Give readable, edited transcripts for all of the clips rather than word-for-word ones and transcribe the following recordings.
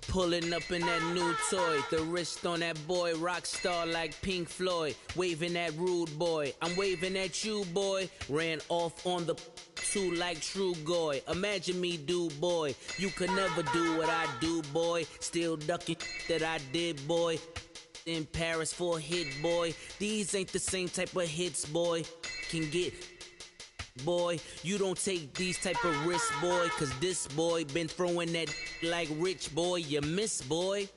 Pulling up in that new toy, the wrist on that boy, rock star like Pink Floyd, waving at rude boy, I'm waving at you boy, ran off on the two like True Goy, imagine me do boy, you could never do what I do boy, still ducking that I did boy, in Paris for a hit boy, these ain't the same type of hits boy, can get boy, you don't take these type of risks, boy, cause this boy been throwing that like rich boy, you miss, boy.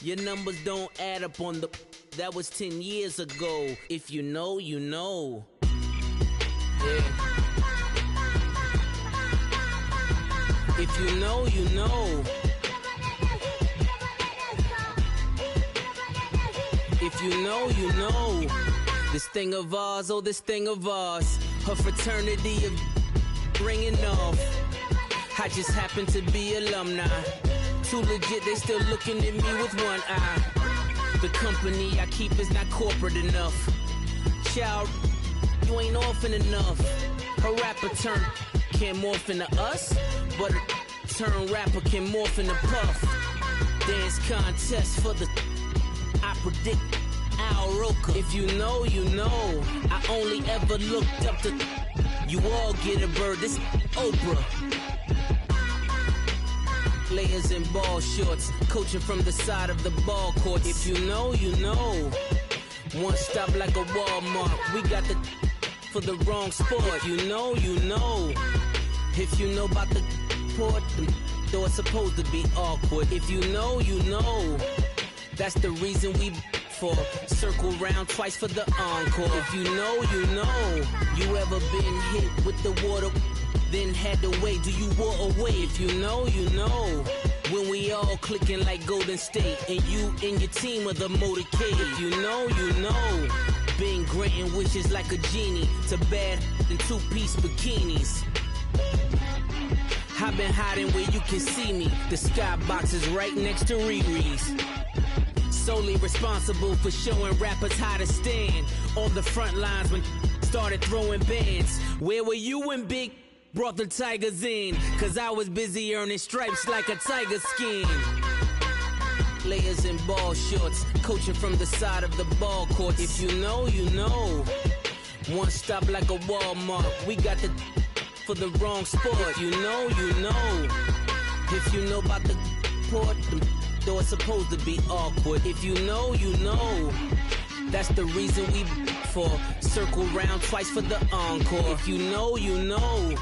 Your numbers don't add up on the, that was 10 years ago. If you know, you know. Yeah. If you know, you know. If you know, you know. This thing of ours, oh, this thing of ours. Her fraternity of ringing off. I just happen to be alumni. Too legit, they still looking at me with one eye. The company I keep is not corporate enough. Child, you ain't orphan enough. A rapper turn can't morph into us, but a turn rapper can morph into Puff. Dance contest for the, I predict Al Roker. If you know, you know. I only ever looked up to, you all get a bird, this Oprah. Players in ball shorts, coaching from the side of the ball court. If you know, you know. One stop like a Walmart. We got the for the wrong sport. If you know, you know. If you know about the port, though it's supposed to be awkward. If you know, you know. That's the reason we for circle round twice for the encore. If you know, you know. You ever been hit with the water? Then had to wait, do you walk away? If you know, you know. When we all clicking like Golden State, and you and your team are the motorcade. If you know, you know. Been granting wishes like a genie to bad in two-piece bikinis. I've been hiding where you can see me. The skybox is right next to Riri's. Solely responsible for showing rappers how to stand on the front lines when started throwing bands. Where were you when Big brought the Tigers in? Cause I was busy earning stripes like a tiger skin. Players in ball shorts, coaching from the side of the ball court. If you know, you know. One stop like a Walmart. We got the for the wrong sport. If you know, you know. If you know about the port, though it's supposed to be awkward. If you know, you know. That's the reason we for circle round twice for the encore. If you know, you know.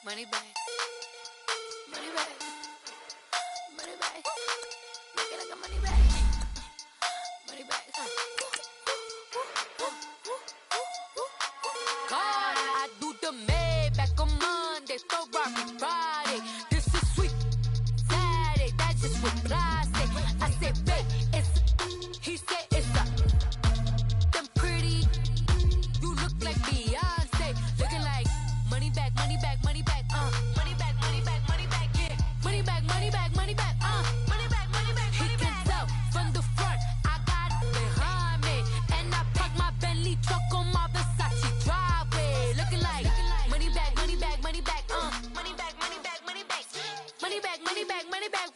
Money back, money back, money back, make it like a money back, money back. God, I do the Maybach on Monday, Ferrari Friday. This is sweet Saturday, that's just with plastic. I said, babe, it's, he said it's a, them pretty, you look like Beyonce, looking like money back, money back, money back. Money back, money back, money back, yeah. Money back, money back, money back, money back, money back, money back. He can tell from the front, I got it behind me. And I parked my Bentley truck on my Versace driveway. Looking like money back, money back, money back, money back, money back, money back. Money back, money back, money back,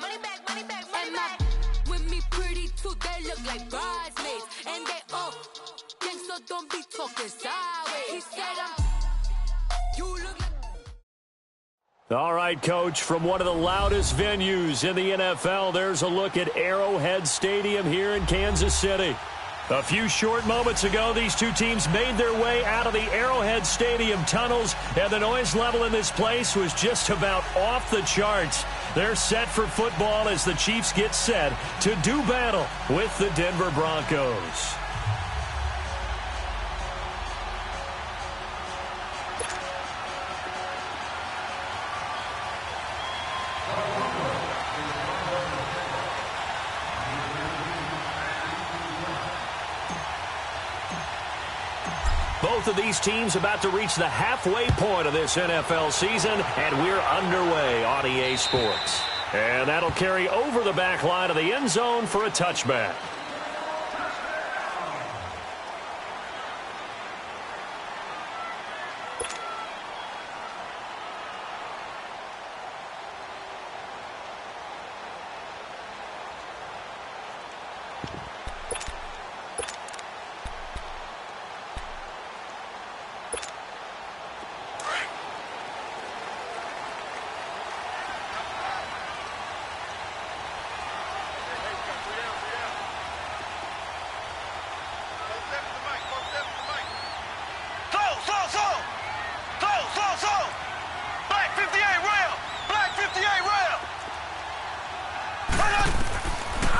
money back, money back, money back. With me pretty too, they look like bridesmaids. And they all gang, so don't be talking sideways. He said you look like. All right, Coach, from one of the loudest venues in the NFL, there's a look at Arrowhead Stadium here in Kansas City. A few short moments ago, these two teams made their way out of the Arrowhead Stadium tunnels, and the noise level in this place was just about off the charts. They're set for football as the Chiefs get set to do battle with the Denver Broncos. Both of these teams about to reach the halfway point of this NFL season, and we're underway on EA Sports. And that'll carry over the back line of the end zone for a touchback.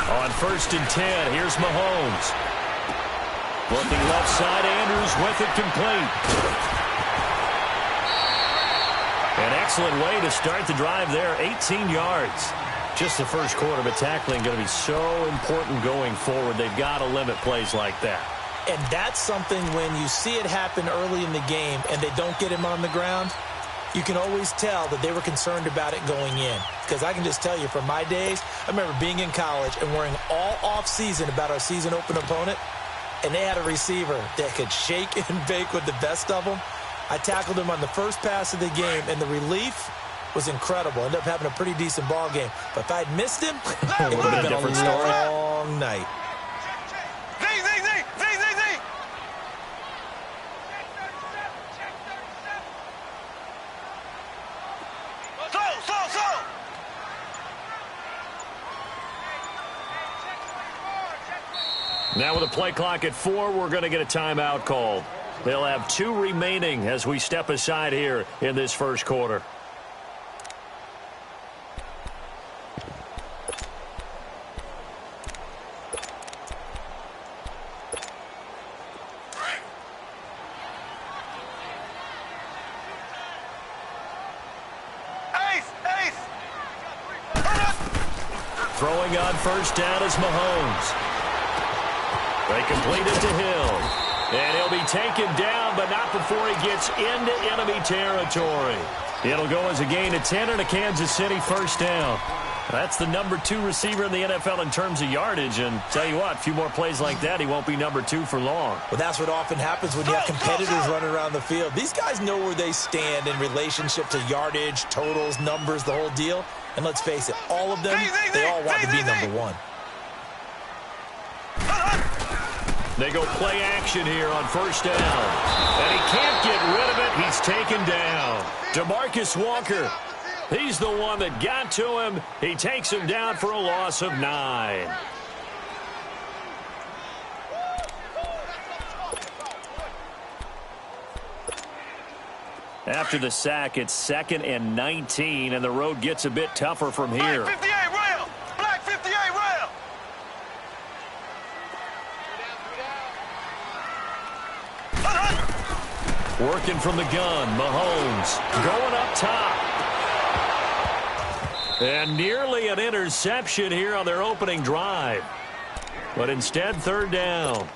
On 1st and 10, here's Mahomes. Looking left side, Andrews with it complete. An excellent way to start the drive there, 18 yards. Just the first quarter, but tackling going to be so important going forward. They've got to limit plays like that. And that's something when you see it happen early in the game and they don't get him on the ground, you can always tell that they were concerned about it going in. Because I can just tell you from my days, I remember being in college and worrying all off-season about our season open opponent, and they had a receiver that could shake and bake with the best of them. I tackled him on the first pass of the game, and the relief was incredible. Ended up having a pretty decent ball game. But if I'd missed him, it would have been a different long night. Now with a play clock at 4, we're going to get a timeout called. They'll have 2 remaining as we step aside here in this first quarter. Throwing on first down is Mahomes. They complete it to Hill. And he'll be taken down, but not before he gets into enemy territory. It'll go as a gain of 10 and a Kansas City first down. That's the number 2 receiver in the NFL in terms of yardage. And tell you what, a few more plays like that, he won't be number 2 for long. Well, that's what often happens when you have competitors running around the field. These guys know where they stand in relationship to yardage, totals, numbers, the whole deal. And let's face it, all of them, they all want to be number 1. They go play action here on first down. And he can't get rid of it. He's taken down. DeMarcus Walker, he's the one that got to him. He takes him down for a loss of 9. After the sack, it's 2nd and 19, and the road gets a bit tougher from here. Black 58 rail! Black 58 rail! Working from the gun, Mahomes going up top. And nearly an interception here on their opening drive. But instead, 3rd down.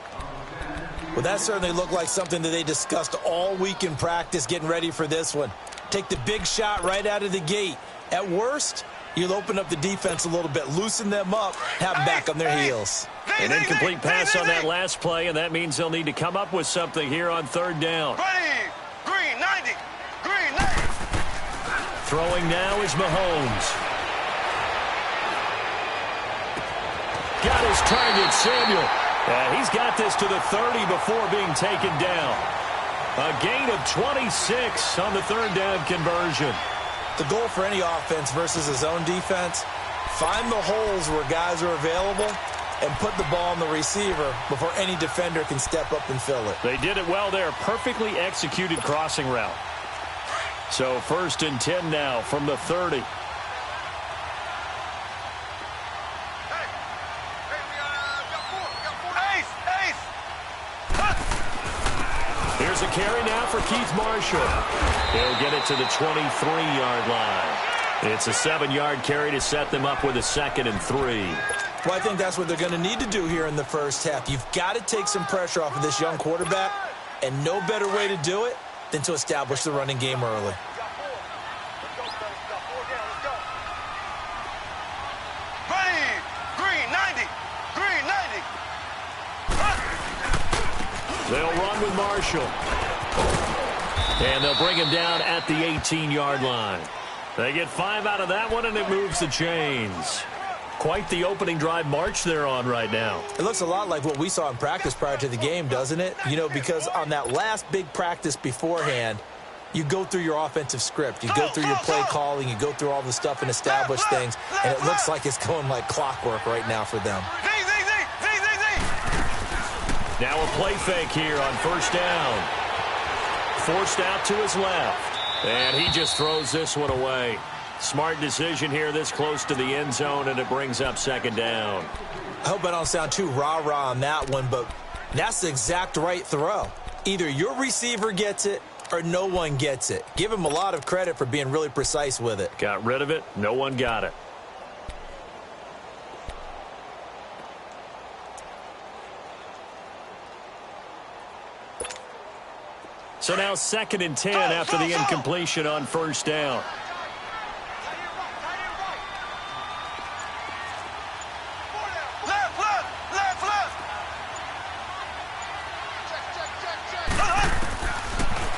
Well, that certainly looked like something that they discussed all week in practice getting ready for this one. Take the big shot right out of the gate. At worst, you'll open up the defense a little bit, loosen them up, have them back on their heels. An incomplete pass on that last play, and that means they'll need to come up with something here on 3rd down. Ready! Green 90! Green 90! Throwing now is Mahomes. Got his target, Samuel. He's got this to the 30 before being taken down. A gain of 26 on the 3rd down conversion. The goal for any offense versus a zone defense, find the holes where guys are available and put the ball on the receiver before any defender can step up and fill it. They did it well there. Perfectly executed crossing route. So 1st and 10 now from the 30. Here's a carry now for Keith Marshall. He'll get it to the 23-yard line. It's a 7-yard carry to set them up with a 2nd and 3. Well, I think that's what they're going to need to do here in the first half. You've got to take some pressure off of this young quarterback And no better way to do it than to establish the running game early. They'll run with Marshall. And they'll bring him down at the 18-yard line. They get 5 out of that one, and it moves the chains. Quite the opening drive march they're on right now. It looks a lot like what we saw in practice prior to the game, doesn't it? You know, because on that last big practice beforehand, you go through your offensive script. You go through your play calling. You go through all the stuff and establish things. And it looks like it's going like clockwork right now for them. Now a play fake here on first down. Forced out to his left. And he just throws this one away. Smart decision here this close to the end zone, and it brings up second down. I hope I don't sound too rah-rah on that one, but that's the exact right throw. Either your receiver gets it or no one gets it. Give him a lot of credit for being really precise with it. Got rid of it. No one got it. So now 2nd and 10 after the incompletion on first down.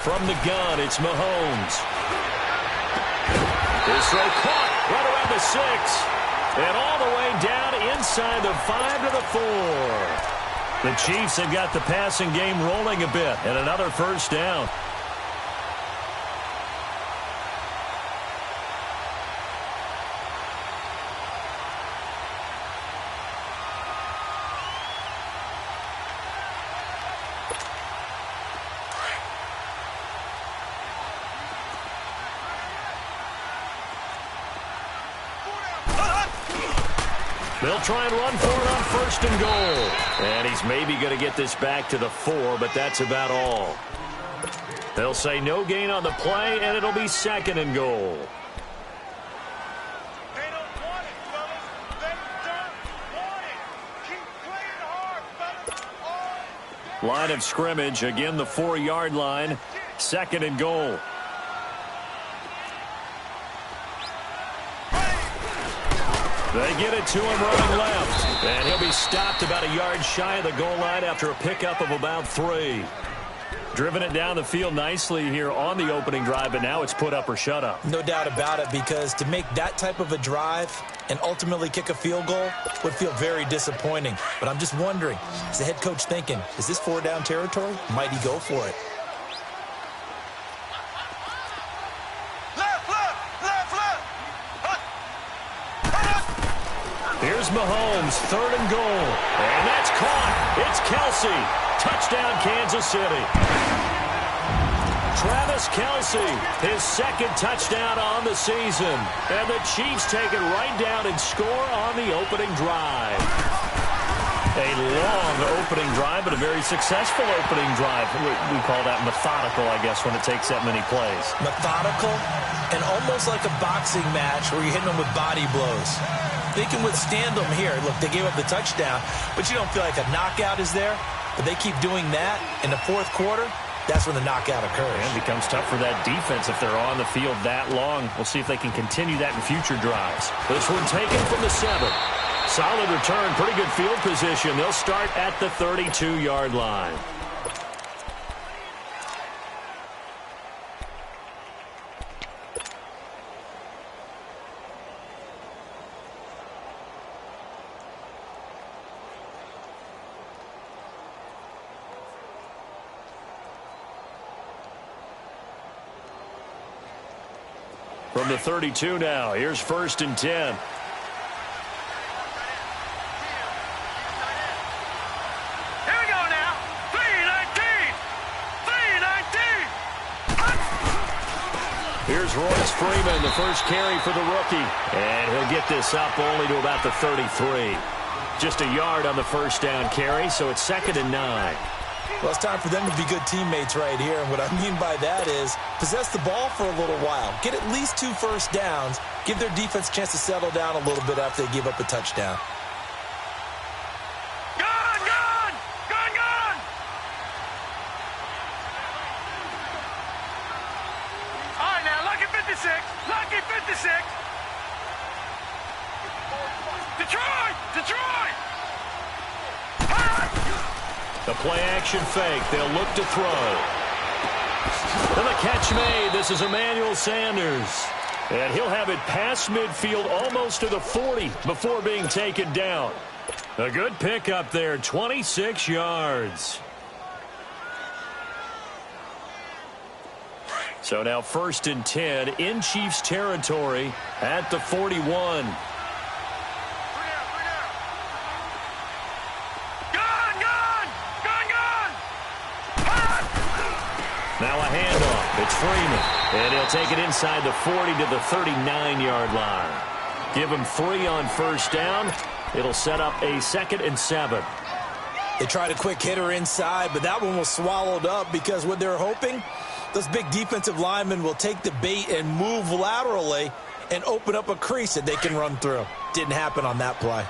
From the gun, it's Mahomes. His throw caught right around the 6. And all the way down inside the 5 to the 4. The Chiefs have got the passing game rolling a bit, and another first down. They'll try and run for it on 1st and goal. And he's maybe going to get this back to the 4, but that's about all. They'll say no gain on the play, and it'll be 2nd and goal. They don't want it, fellas. They don't want it. Keep playing hard, fellas. Line of scrimmage, again the 4-yard line. 2nd and goal. They get it to him running left. And he'll be stopped about a yard shy of the goal line after a pickup of about 3. Driven it down the field nicely here on the opening drive, but now it's put up or shut up. No doubt about it, because to make that type of a drive and ultimately kick a field goal would feel very disappointing. But I'm just wondering, is the head coach thinking, is this 4-down territory? Might he go for it? Here's Mahomes, 3rd and goal. And that's caught. It's Kelsey. Touchdown, Kansas City. Travis Kelsey, his 2nd touchdown on the season. And the Chiefs take it right down and score on the opening drive. A long opening drive, but a very successful opening drive. We call that methodical, I guess, when it takes that many plays. Methodical and almost like a boxing match where you're hitting them with body blows. They can withstand them here. Look, they gave up the touchdown, but you don't feel like a knockout is there. But they keep doing that in the 4th quarter. That's when the knockout occurs. And it becomes tough for that defense if they're on the field that long. We'll see if they can continue that in future drives. This one taken from the 7. Solid return, pretty good field position. They'll start at the 32-yard line. From the 32 now, here's 1st and 10. Here we go now. 3-19. 3-19. Here's Royce Freeman, the first carry for the rookie. And he'll get this up only to about the 33. Just a yard on the first down carry, so it's 2nd and 9. Well, it's time for them to be good teammates right here. And what I mean by that is possess the ball for a little while. Get at least 2 first downs. Give their defense a chance to settle down a little bit after they give up a touchdown. Gone! The play-action fake. They'll look to throw. And the catch made. This is Emmanuel Sanders. And he'll have it past midfield almost to the 40 before being taken down. A good pickup there, 26 yards. So now 1st and 10 in Chiefs territory at the 41. Now a handoff. It's Freeman. And he'll take it inside the 40 to the 39-yard line. Give him 3 on 1st down. It'll set up a 2nd and 7. They tried a quick hitter inside, but that one was swallowed up because what they're hoping, those big defensive linemen will take the bait and move laterally and open up a crease that they can run through. Didn't happen on that play.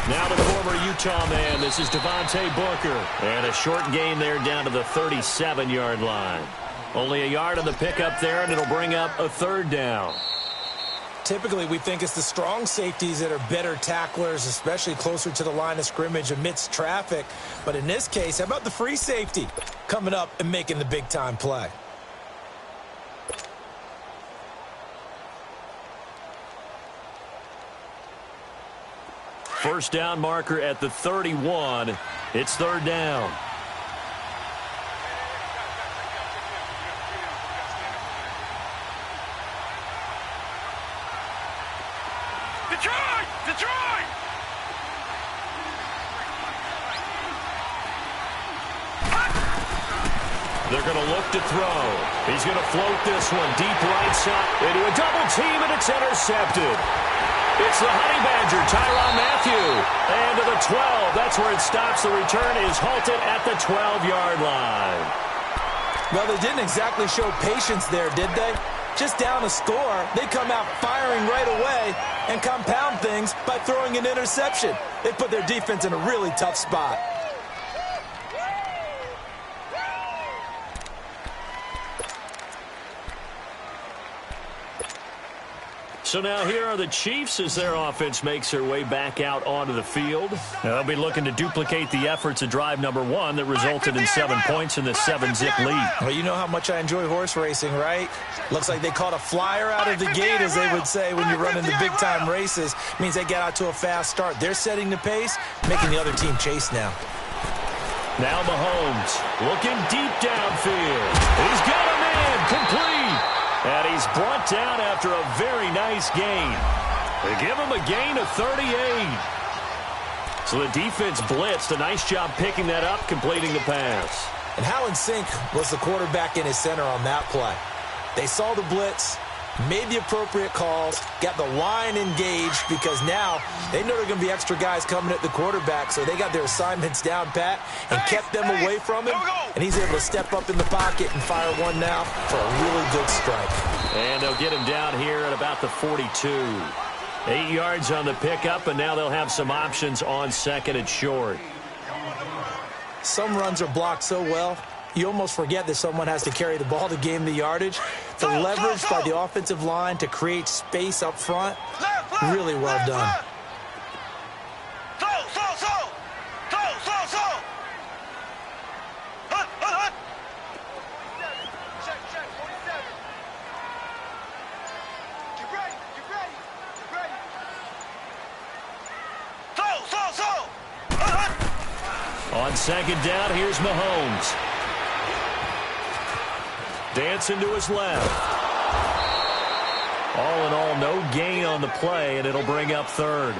Now the former Utah man, this is Devontae Booker. And a short gain there down to the 37-yard line. Only a yard on the pickup there, and it'll bring up a 3rd down. Typically, we think it's the strong safeties that are better tacklers, especially closer to the line of scrimmage amidst traffic. But in this case, how about the free safety coming up and making the big-time play? First down marker at the 31. It's 3rd down. Detroit! Detroit! They're going to look to throw. He's going to float this one deep right side into a double team, and it's intercepted. It's the Honey Badger, Tyrann Mathieu. And to the 12. That's where it stops. The return is halted at the 12-yard line. Well, they didn't exactly show patience there, did they? Just down a score, they come out firing right away and compound things by throwing an interception. They put their defense in a really tough spot. So now here are the Chiefs as their offense makes their way back out onto the field. Now they'll be looking to duplicate the efforts of drive number 1 that resulted in 7 points in the 7-zip lead. Well, you know how much I enjoy horse racing, right? Looks like they caught a flyer out of the gate, as they would say when you're running the big-time races. Means they get out to a fast start. They're setting the pace, making the other team chase now. Now Mahomes looking deep downfield. He's got a man complete. And he's brought down after a very nice gain. They give him a gain of 38. So the defense blitzed. A nice job picking that up, completing the pass. And how in sync was the quarterback and his center on that play? They saw the blitz, made the appropriate calls, got the line engaged, because now they know there are going to be extra guys coming at the quarterback, so they got their assignments down pat and kept them away from him, and he's able to step up in the pocket and fire one now for a really good strike. And they'll get him down here at about the 42. 8 yards on the pickup, and now they'll have some options on 2nd and short. Some runs are blocked so well, you almost forget that someone has to carry the ball to gain the yardage. The leverage by the offensive line to create space up front, really well done. On 2nd down, here's Mahomes. Dancing to his left. All in all, no gain on the play, and it'll bring up 3rd.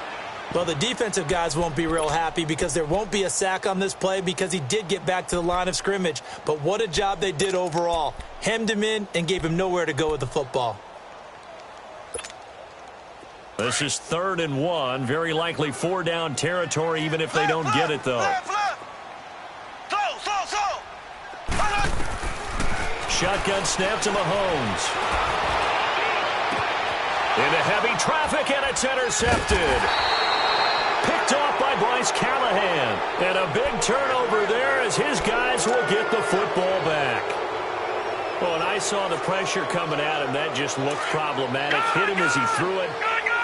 Well, the defensive guys won't be real happy because there won't be a sack on this play because he did get back to the line of scrimmage. But what a job they did overall. Hemmed him in and gave him nowhere to go with the football. This is 3rd and 1. Very likely 4-down territory, even if they don't get it, though. Shotgun snap to Mahomes. Into heavy traffic, and it's intercepted. Picked off up by Bryce Callahan. And a big turnover there as his guys will get the football back. Well, and I saw the pressure coming at him. That just looked problematic. Hit him as he threw it,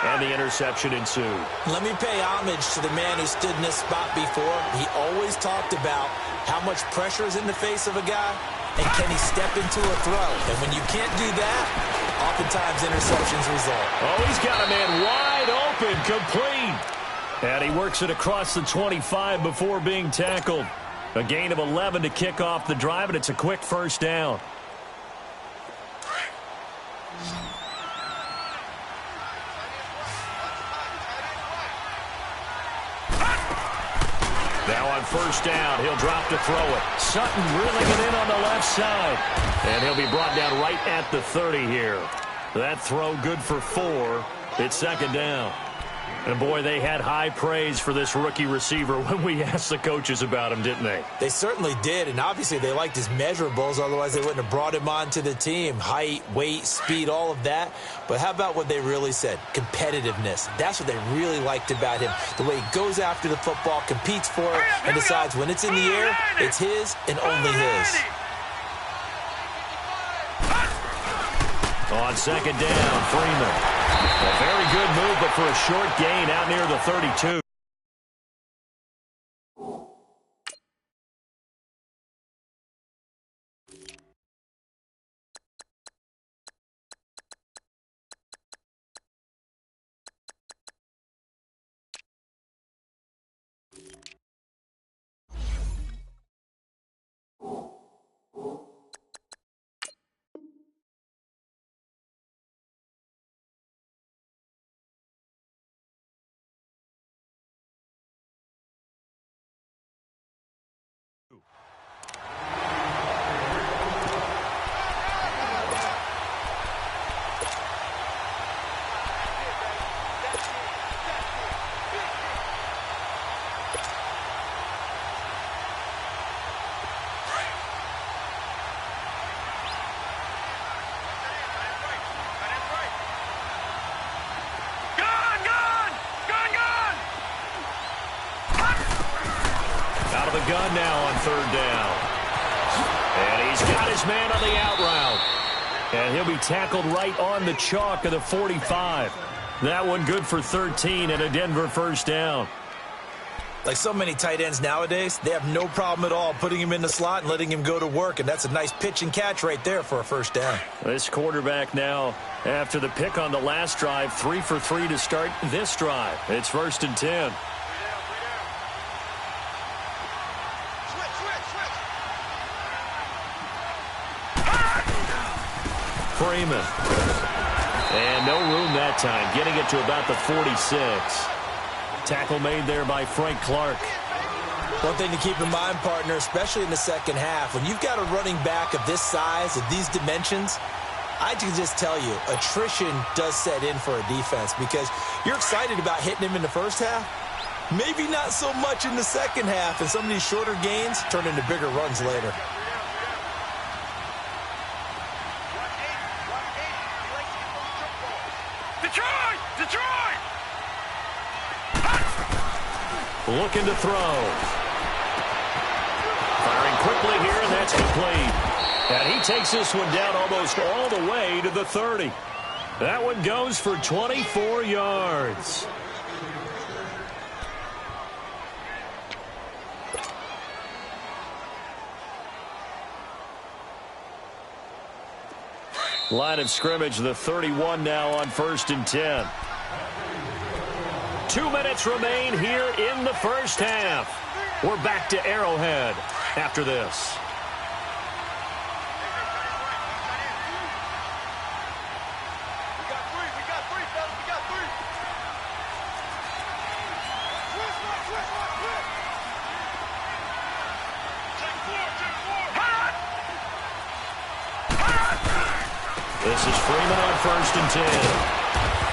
and the interception ensued. Let me pay homage to the man who stood in this spot before. He always talked about how much pressure is in the face of a guy, and can he step into a throw. And when you can't do that, oftentimes interceptions result. Oh, he's got a man wide open, complete. And he works it across the 25 before being tackled. A gain of 11 to kick off the drive, and it's a quick first down. Now on first down, he'll drop to throw it. Sutton reeling it in on the left side. And he'll be brought down right at the 30 here. That throw good for 4. It's second down. And, boy, they had high praise for this rookie receiver when we asked the coaches about him, didn't they? They certainly did, and obviously they liked his measurables. Otherwise, they wouldn't have brought him onto the team. Height, weight, speed, all of that. But how about what they really said? Competitiveness. That's what they really liked about him. The way he goes after the football, competes for it, and decides when it's in the air, it's his and only his. On second down, Freeman. A very good move, but for a short gain out near the 32. Gun now on third down. And he's got his man on the out route. And he'll be tackled right on the chalk of the 45. That one good for 13 and a Denver first down. Like so many tight ends nowadays, they have no problem at all putting him in the slot and letting him go to work. And that's a nice pitch and catch right there for a first down. This quarterback now, after the pick on the last drive, 3 for 3 to start this drive. It's first and 10. Freeman. And no room that time, getting it to about the 46. Tackle made there by Frank Clark. One thing to keep in mind, partner, especially in the second half, when you've got a running back of this size, of these dimensions, I can just tell you, attrition does set in for a defense because you're excited about hitting him in the first half. Maybe not so much in the second half, and some of these shorter gains turn into bigger runs later. Looking to throw. Firing quickly here, and that's complete. And he takes this one down almost all the way to the 30. That one goes for 24 yards. Line of scrimmage, the 31 now on first and 10. 2 minutes remain here in the first half. We're back to Arrowhead after this. We got three, fellas. We got three. This is Freeman on first and 10.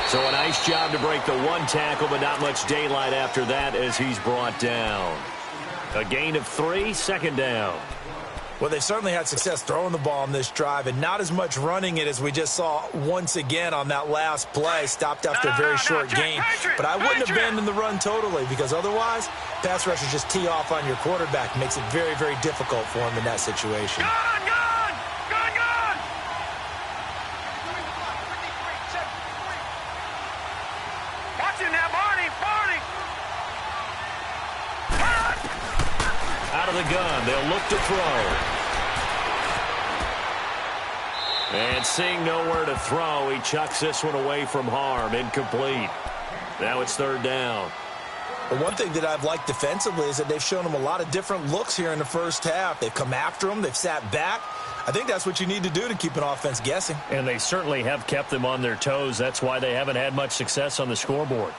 So a nice job to break the one tackle, but not much daylight after that as he's brought down. A gain of 3, second down. Well, they've certainly had success throwing the ball on this drive and not as much running it as we just saw once again on that last play, stopped after a very short gain. But I wouldn't abandon the run totally because otherwise, pass rushers just tee off on your quarterback. Makes it very, very difficult for him in that situation. Watching that, Barney. Out of the gun, they'll look to throw. And seeing nowhere to throw, he chucks this one away from harm. Incomplete. Now it's third down. Well, one thing that I've liked defensively is that they've shown him a lot of different looks here in the first half. They've come after him. They've sat back. I think that's what you need to do to keep an offense guessing. And they certainly have kept them on their toes. That's why they haven't had much success on the scoreboard.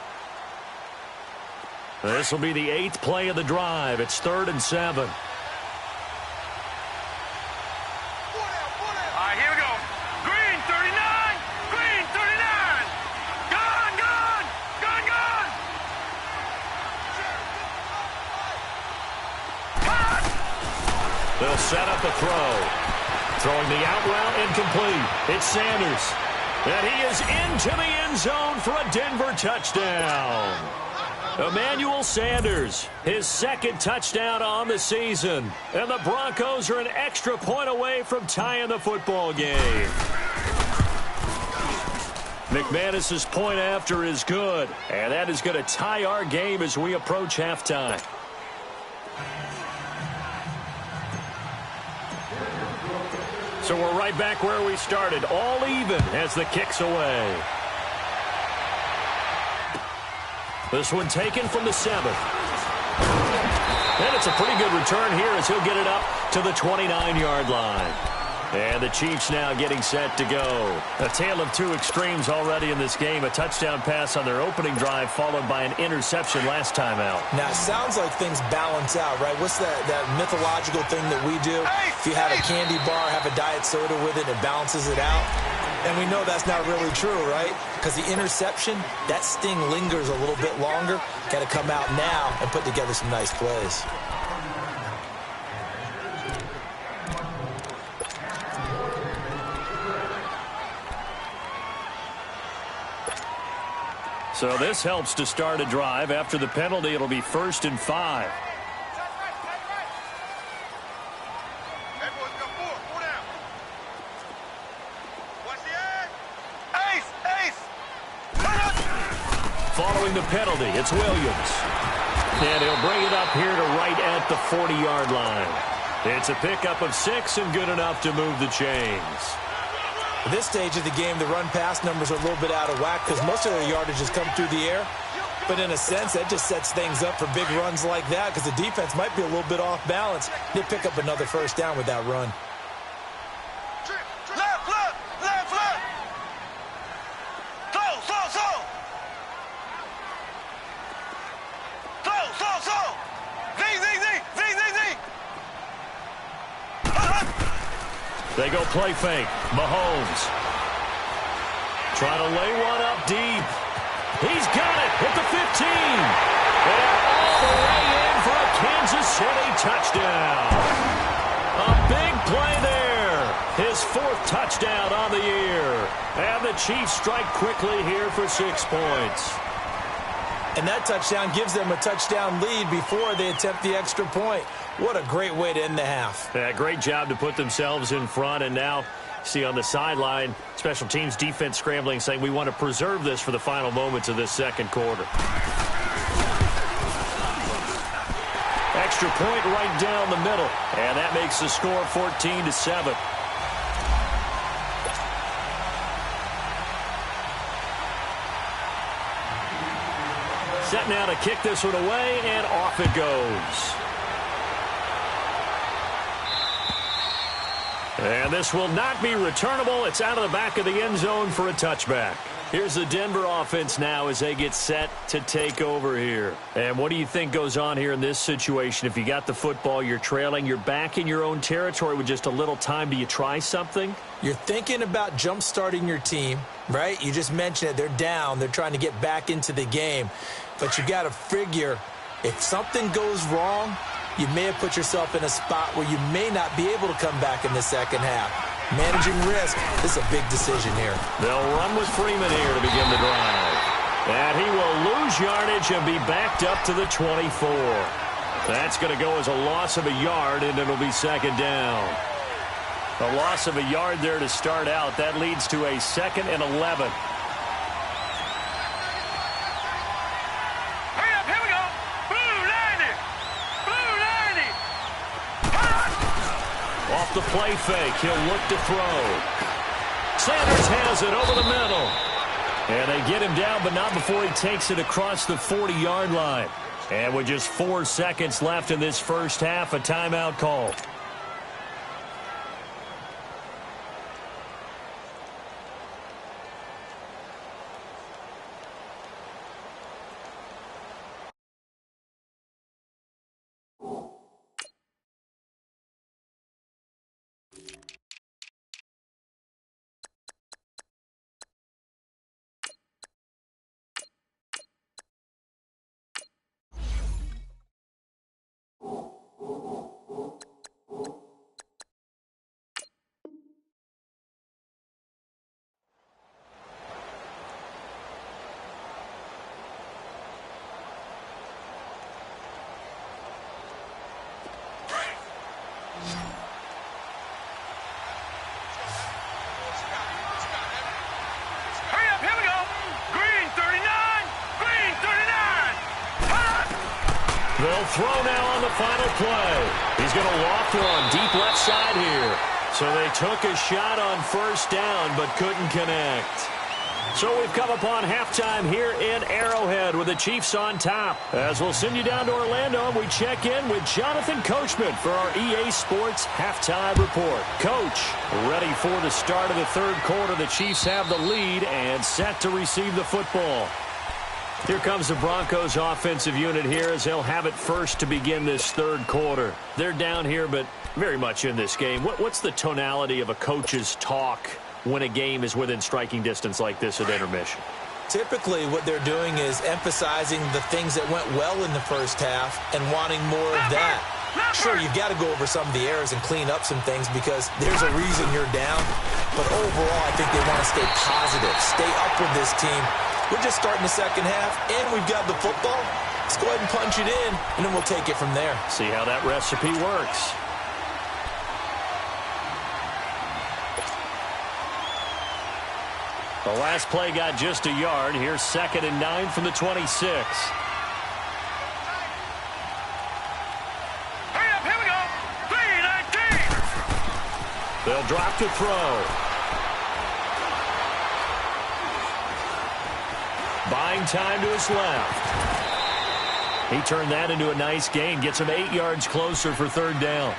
This will be the 8th play of the drive. It's 3rd and 7. All right, here we go. Green 39. Green 39. Gun. They'll set up a throw. Throwing the out route, incomplete. It's Sanders. And he is into the end zone for a Denver touchdown. Emmanuel Sanders, his 2nd touchdown on the season. And the Broncos are an extra point away from tying the football game. McManus's point after is good. And that is going to tie our game as we approach halftime. So we're right back where we started, all even as the kick's away. This one taken from the 7th. And it's a pretty good return here as he'll get it up to the 29-yard line. And the Chiefs now getting set to go. A tale of two extremes already in this game. A touchdown pass on their opening drive followed by an interception last time out. Now, it sounds like things balance out, right? What's that mythological thing that we do? If you have a candy bar, have a diet soda with it, it balances it out. And we know that's not really true, right? Because the interception, that sting lingers a little bit longer. Got to come out now and put together some nice plays. So this helps to start a drive. After the penalty, it'll be 1st and 5. Following the penalty, it's Williams. And he'll bring it up here to right at the 40-yard line. It's a pickup of 6 and good enough to move the chains. At this stage of the game, the run-pass numbers are a little bit out of whack because most of their yardage has come through the air. But in a sense, that just sets things up for big runs like that because the defense might be a little bit off balance. They pick up another first down with that run. They go play fake. Mahomes trying to lay one up deep. He's got it at the 15. And all the way in for a Kansas City touchdown. A big play there. His 4th touchdown on the year. And the Chiefs strike quickly here for 6 points. And that touchdown gives them a touchdown lead before they attempt the extra point. What a great way to end the half. Yeah, great job to put themselves in front. And now, see on the sideline, special teams defense scrambling, saying we want to preserve this for the final moments of this second quarter. Extra point right down the middle. And that makes the score 14-7. Set now to kick this one away, and off it goes. And this will not be returnable. It's out of the back of the end zone for a touchback. Here's the Denver offense now as they get set to take over here. And what do you think goes on here in this situation? If you got the football, you're trailing, you're back in your own territory with just a little time. Do you try something? You're thinking about jump-starting your team, right? You just mentioned it. They're down. They're trying to get back into the game. But you got to figure if something goes wrong, you may have put yourself in a spot where you may not be able to come back in the second half. Managing risk, this is a big decision here. They'll run with Freeman here to begin the drive. And he will lose yardage and be backed up to the 24. That's going to go as a loss of a yard, and it'll be second down. A loss of a yard there to start out. That leads to a 2nd and 11. Off the play fake, he'll look to throw. Sanders has it over the middle. And they get him down, but not before he takes it across the 40-yard line. And with just 4 seconds left in this first half, a timeout call. They'll throw now on the final play. He's going to loft one deep left side here. So they took a shot on first down but couldn't connect. So we've come upon halftime here in Arrowhead with the Chiefs on top. As we'll send you down to Orlando, and we check in with Jonathan Coachman for our EA Sports Halftime Report. Coach, ready for the start of the third quarter. The Chiefs have the lead and set to receive the football. Here comes the Broncos offensive unit here as they'll have it first to begin this third quarter. They're down here, but very much in this game. What's the tonality of a coach's talk when a game is within striking distance like this at intermission? Typically, what they're doing is emphasizing the things that went well in the first half and wanting more of that. Sure, you've got to go over some of the errors and clean up some things because there's a reason you're down. But overall, I think they want to stay positive, stay up with this team. We're just starting the second half, and we've got the football. Let's go ahead and punch it in, and then we'll take it from there. See how that recipe works. The last play got just a yard. Here's 2nd and 9 from the 26. Hurry up, here we go. 3-19. They'll drop to throw. Buying time to his left. He turned that into a nice gain. Gets him 8 yards closer for third down.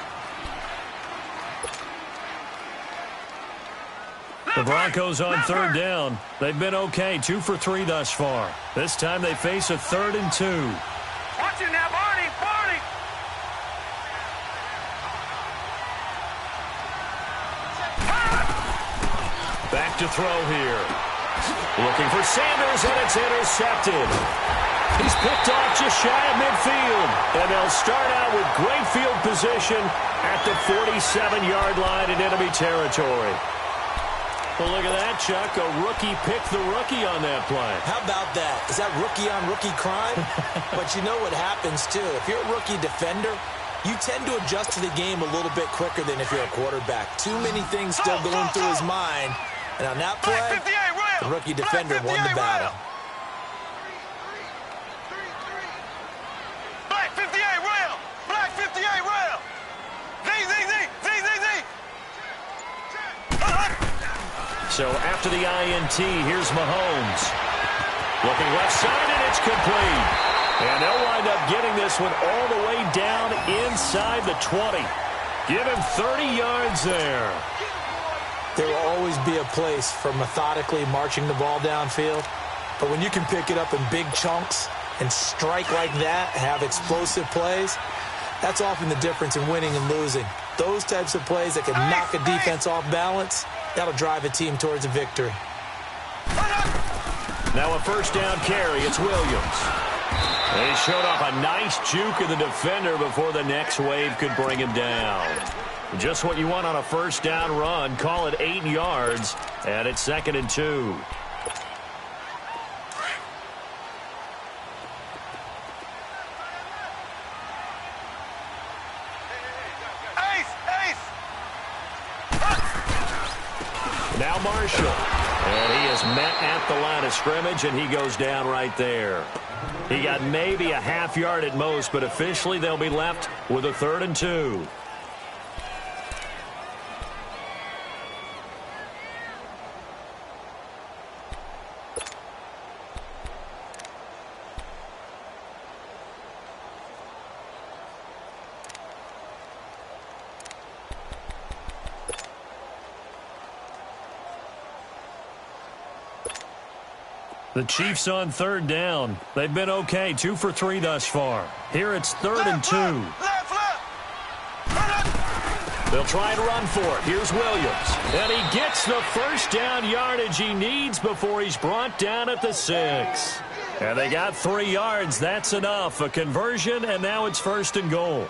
The Broncos on third down. They've been okay. 2 for 3 thus far. This time they face a 3rd and 2. Watch it now, Barney. Barney. Back to throw here. Looking for Sanders, and it's intercepted. He's picked off just shy of midfield. And they'll start out with great field position at the 47-yard line in enemy territory. Well, look at that, Chuck. A rookie picked the rookie on that play. How about that? Is that rookie-on-rookie crime? But you know what happens, too. If you're a rookie defender, you tend to adjust to the game a little bit quicker than if you're a quarterback. Too many things still going through his mind. And on that play, the rookie defender won the battle. Black 58 rail. Black 58 rail. Z. So after the INT, here's Mahomes. Looking left side, and it's complete. And they'll wind up getting this one all the way down inside the 20. Give him 30 yards there. There will always be a place for methodically marching the ball downfield. But when you can pick it up in big chunks and strike like that, have explosive plays, that's often the difference in winning and losing. Those types of plays that can knock a defense off balance, that'll drive a team towards a victory. Now a first down carry. It's Williams. He showed off a nice juke of the defender before the next wave could bring him down. Just what you want on a first down run. Call it 8 yards, and it's 2nd and 2. Now Marshall, and he is met at the line of scrimmage, and he goes down right there. He got maybe a half yard at most, but officially they'll be left with a 3rd and 2. The Chiefs on 3rd down. They've been okay, 2 for 3 thus far. Here it's 3rd and 2. They'll try and run for it. Here's Williams. And he gets the first down yardage he needs before he's brought down at the 6. And they got 3 yards. That's enough. A conversion, and now it's 1st and goal.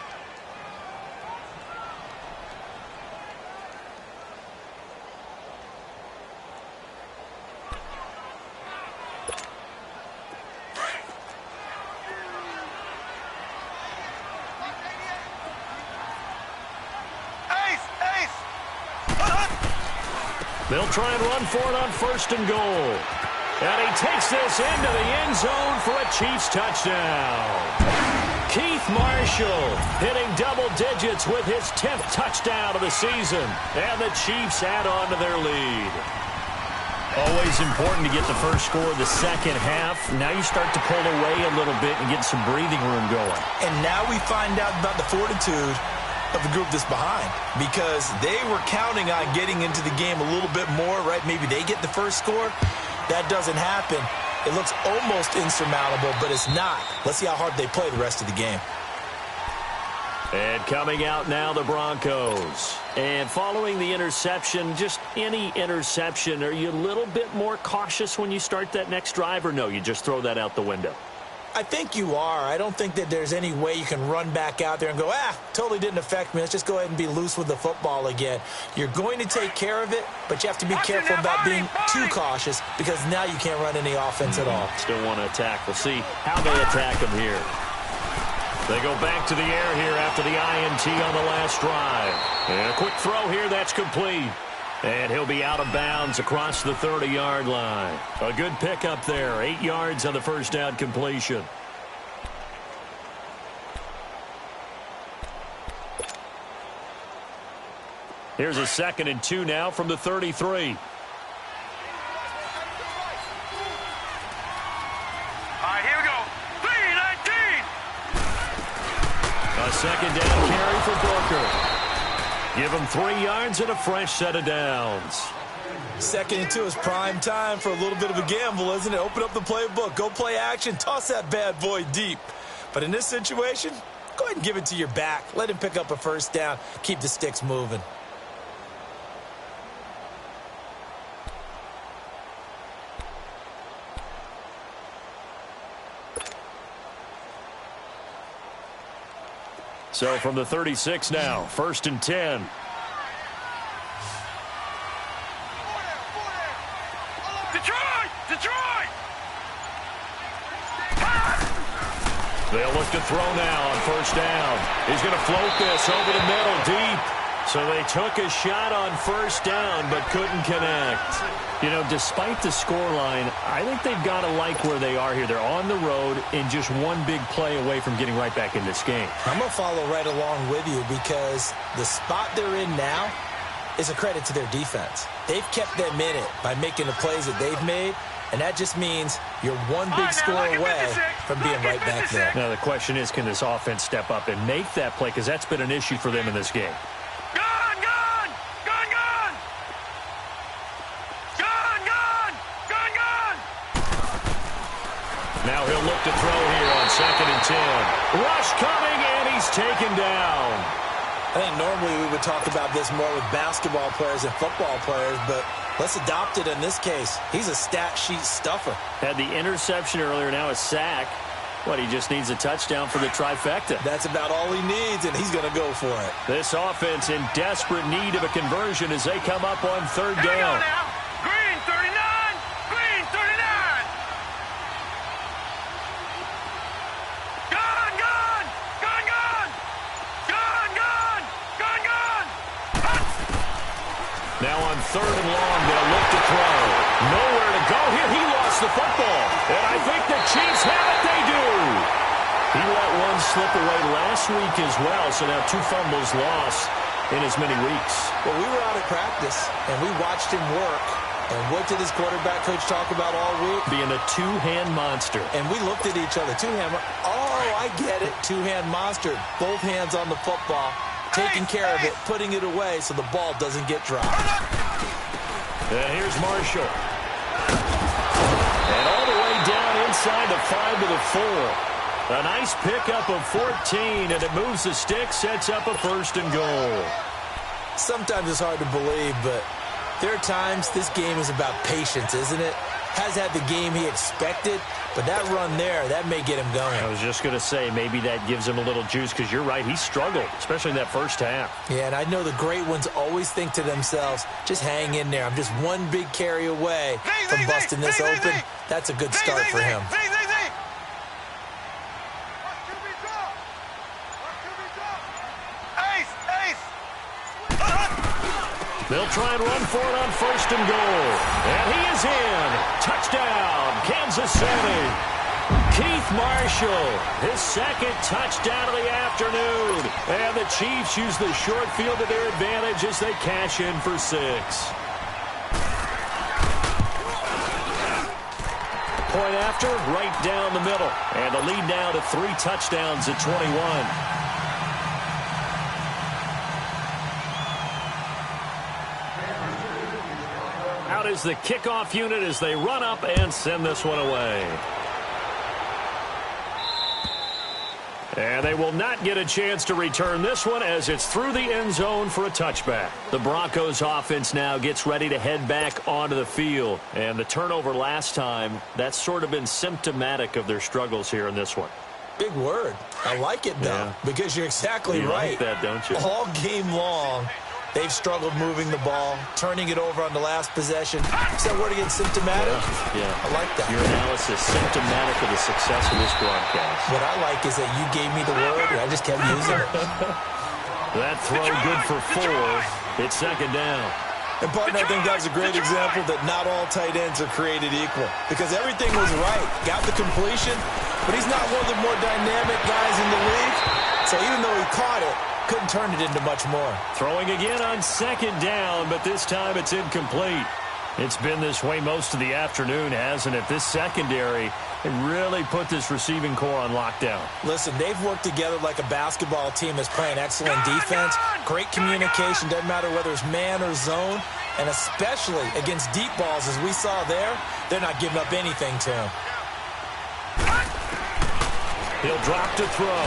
They'll try and run for it on 1st and goal. And he takes this into the end zone for a Chiefs touchdown. Keith Marshall hitting double digits with his 10th touchdown of the season. And the Chiefs add on to their lead. Always important to get the first score of the second half. Now you start to pull away a little bit and get some breathing room going. And now we find out about the fortitude of the group that's behind, because they were counting on getting into the game a little bit more, right? Maybe they get the first score. That doesn't happen. It looks almost insurmountable, but it's not. Let's see how hard they play the rest of the game. And coming out now, the Broncos. And following the interception, just any interception, are you a little bit more cautious when you start that next drive, or no, you just throw that out the window? I think you are. I don't think that there's any way you can run back out there and go, totally didn't affect me. Let's just go ahead and be loose with the football again. You're going to take care of it, but you have to be careful about being too cautious, because now you can't run any offense at all. Still want to attack. We'll see how they attack him here. They go back to the air here after the INT on the last drive. And a quick throw here, that's complete. And he'll be out of bounds across the 30-yard line. A good pickup there, 8 yards on the first down completion. Here's a 2nd and 2 now from the 33. All right, here we go. 3-19. A 2nd down carry for Booker. Give him 3 yards and a fresh set of downs. 2nd and 2 is prime time for a little bit of a gamble, isn't it? Open up the playbook, go play action, toss that bad boy deep. But in this situation, go ahead and give it to your back. Let him pick up a first down, keep the sticks moving. So from the 36 now, 1st and 10. Detroit! They'll look to throw now on 1st down. He's going to float this over the middle deep. So they took a shot on 1st down but couldn't connect. You know, despite the scoreline, I think they've got to like where they are here. They're on the road and just one big play away from getting right back in this game. I'm going to follow right along with you, because the spot they're in now is a credit to their defense. They've kept them in it by making the plays that they've made, and that just means you're one big score away from being right back there. Now the question is, can this offense step up and make that play? Because that's been an issue for them in this game. Now he'll look to throw here on 2nd and 10. Rush coming, and he's taken down. I think normally we would talk about this more with basketball players and football players, but let's adopt it in this case. He's a stat sheet stuffer. Had the interception earlier, now a sack. He just needs a touchdown for the trifecta. That's about all he needs, and he's going to go for it. This offense in desperate need of a conversion as they come up on third down. Here we go now. Green 39. Green 39. Gone, gone. Gone, gone. Gone, gone. Gone, gone. Now on third and long, they'll look to throw. Nowhere to go here. He lost the football. And I think the Chiefs have it. They do. He let one slip away last week as well, so now 2 fumbles lost in as many weeks. Well, we were out at practice, and we watched him work. And what did his quarterback coach talk about all week? Being a two-hand monster. And we looked at each other. Two-hand. Oh, I get it. Two-hand monster. Both hands on the football, taking care of it, putting it away so the ball doesn't get dropped. And here's Marshall. And all the way down inside the 5 to the 4. A nice pickup of 14, and it moves the stick, sets up a 1st and goal. Sometimes it's hard to believe, but there are times this game is about patience, isn't it? Has had the game he expected, but that run there, that may get him going. I was just going to say, maybe that gives him a little juice, because you're right, he struggled, especially in that first half. Yeah, and I know the great ones always think to themselves, just hang in there. I'm just one big carry away from busting this open. That's a good start for him. They'll try and run for it on 1st and goal. And he is in. Touchdown, Kansas City. Keith Marshall, his 2nd touchdown of the afternoon. And the Chiefs use the short field to their advantage as they cash in for 6. Point after, right down the middle. And the lead now to 3 touchdowns at 21. Out is the kickoff unit as they run up and send this one away. And they will not get a chance to return this one as it's through the end zone for a touchback. The Broncos offense now gets ready to head back onto the field. And the turnover last time, that's sort of been symptomatic of their struggles here in this one. Big word. I like it, though, because you're exactly right. You like that, don't you? All game long, they've struggled moving the ball, turning it over on the last possession. Is that word again, symptomatic? Yeah. I like that. Your analysis, symptomatic of the success of this broadcast. What I like is that you gave me the word, and I just kept using it. That throw good for 4. It's 2nd down. And, partner, I think that was a great example that not all tight ends are created equal. Because everything was right. Got the completion, but he's not one of the more dynamic guys in the league. So even though he caught it, couldn't turn it into much more. Throwing again on 2nd down, but this time it's incomplete. It's been this way most of the afternoon, hasn't it? This secondary really put this receiving core on lockdown. Listen, they've worked together like a basketball team that's playing excellent defense. Great communication, doesn't matter whether it's man or zone. And especially against deep balls, as we saw there, they're not giving up anything to him. He'll drop to throw.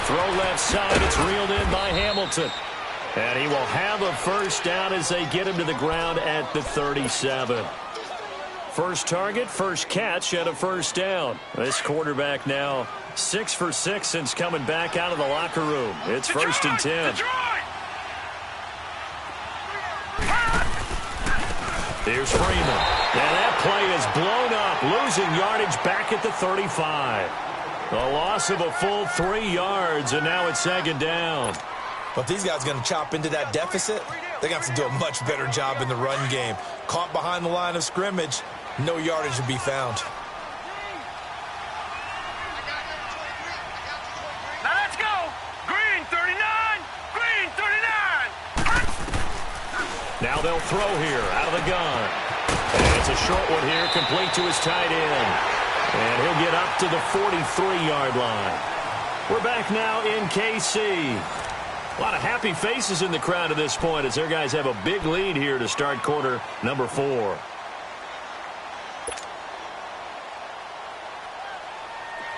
Throw left side, it's reeled in by Hamilton. And he will have a 1st down as they get him to the ground at the 37. First target, first catch at a 1st down. This quarterback now 6 for 6 since coming back out of the locker room. It's 1st and 10. Here's Freeman. And that play is blown up, losing yardage back at the 35. A loss of a full 3 yards, and now it's 2nd down. But if these guys are going to chop into that deficit, they're going to have to do a much better job in the run game. Caught behind the line of scrimmage, no yardage to be found. Now let's go. Green 39. Green 39. Now they'll throw here out of the gun. And it's a short one here, complete to his tight end. And he'll get up to the 43-yard line. We're back now in KC. A lot of happy faces in the crowd at this point as their guys have a big lead here to start quarter number 4.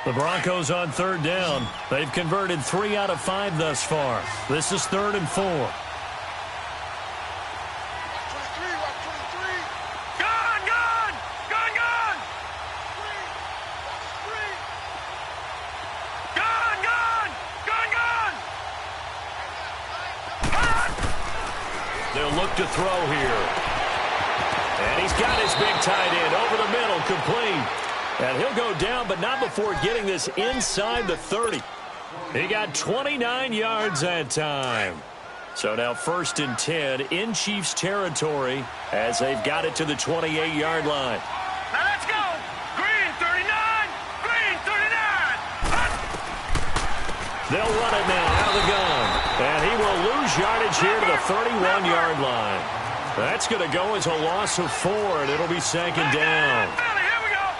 The Broncos on 3rd down. They've converted 3 out of 5 thus far. This is 3rd and 4. They'll look to throw here. And he's got his big tight end over the middle, complete. And he'll go down, but not before getting this inside the 30. He got 29 yards that time. So now 1st and 10 in Chiefs territory as they've got it to the 28-yard line. Now let's go. Green 39. Green 39. They'll run it now out of the gun. And he will lose yardage here to the 31-yard line. That's going to go as a loss of 4, and it'll be 2nd down.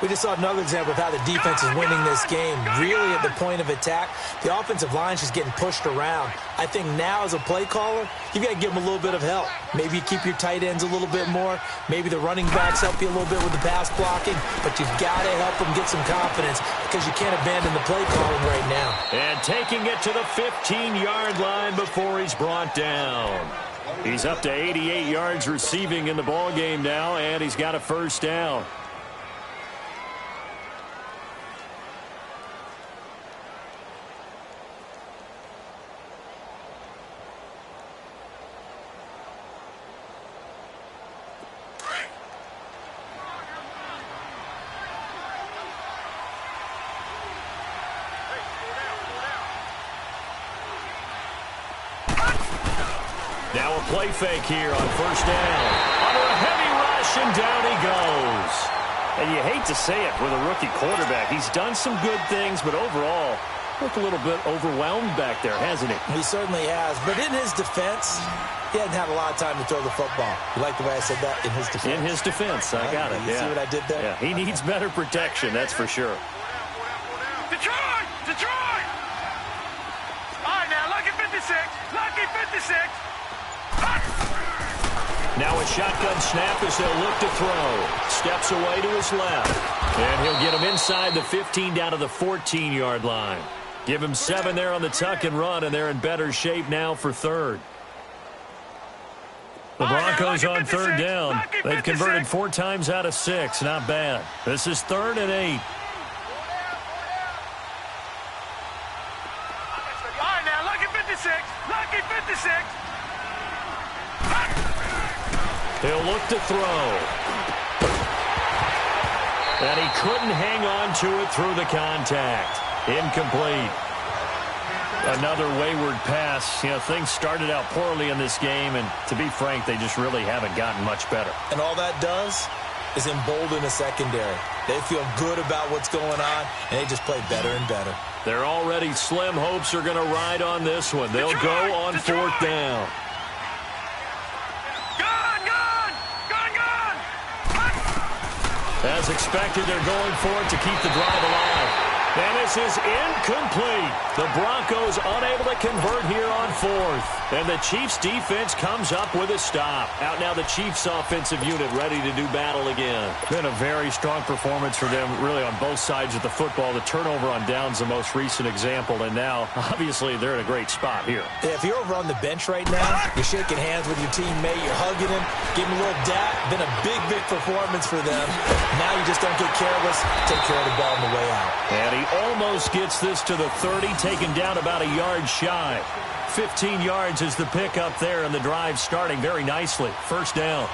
We just saw another example of how the defense is winning this game. Really at the point of attack, the offensive line's just getting pushed around. I think now as a play caller, you've got to give them a little bit of help. Maybe you keep your tight ends a little bit more. Maybe the running backs help you a little bit with the pass blocking. But you've got to help them get some confidence because you can't abandon the play calling right now. And taking it to the 15-yard line before he's brought down. He's up to 88 yards receiving in the ballgame now, and he's got a 1st down. Now a play fake here on 1st down. Under a heavy rush, and down he goes. And you hate to say it with a rookie quarterback. He's done some good things, but overall, looked a little bit overwhelmed back there, hasn't he? He certainly has. But in his defense, he hadn't had a lot of time to throw the football. You like the way I said that? In his defense. In his defense. I got it. You see what I did there? Yeah, he needs better protection, that's for sure. Detroit! Detroit! All right, now, lucky 56. Lucky 56. Now a shotgun snap as they'll look to throw. Steps away to his left. And he'll get him inside the 15 down to the 14-yard line. Give him 7 there on the tuck and run, and they're in better shape now for 3rd. The Broncos on 3rd down. They've converted 4 times out of 6. Not bad. This is 3rd and 8. All right, now, lucky 56. Lucky 56. He'll look to throw. And he couldn't hang on to it through the contact. Incomplete. Another wayward pass. You know, things started out poorly in this game, and to be frank, they just really haven't gotten much better. And all that does is embolden the secondary. They feel good about what's going on, and they just play better and better. They're already slim hopes are going to ride on this one. They'll go on 4th down. As expected, they're going for it to keep the drive alive. And this is incomplete. The Broncos unable to convert here on 4th. And the Chiefs defense comes up with a stop. Out now the Chiefs offensive unit ready to do battle again. Been a very strong performance for them really on both sides of the football. The turnover on downs the most recent example. And now, obviously, they're in a great spot here. Yeah, if you're over on the bench right now, you're shaking hands with your teammate, you're hugging him, giving him a little dap. Been a big, big performance for them. Now you just don't get careless. Take care of the ball on the way out. And he almost gets this to the 30, taken down about a yard shy. 15 yards is the pickup there, and the drive starting very nicely. 1st down.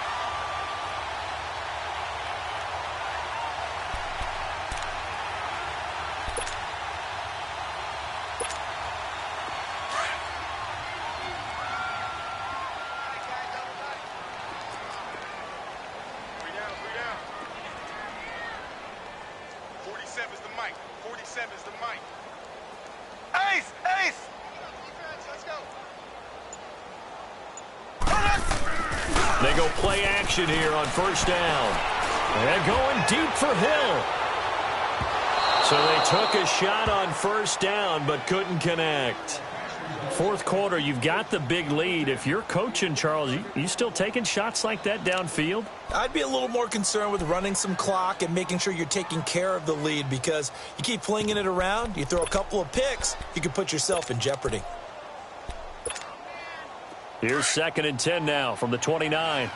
They go play action here on 1st down. And going deep for Hill. So they took a shot on 1st down but couldn't connect. 4th quarter, you've got the big lead. If you're coaching, Charles, you still taking shots like that downfield? I'd be a little more concerned with running some clock and making sure you're taking care of the lead, because you keep flinging it around, you throw a couple of picks, you can put yourself in jeopardy. Here's 2nd and 10 now from the 29.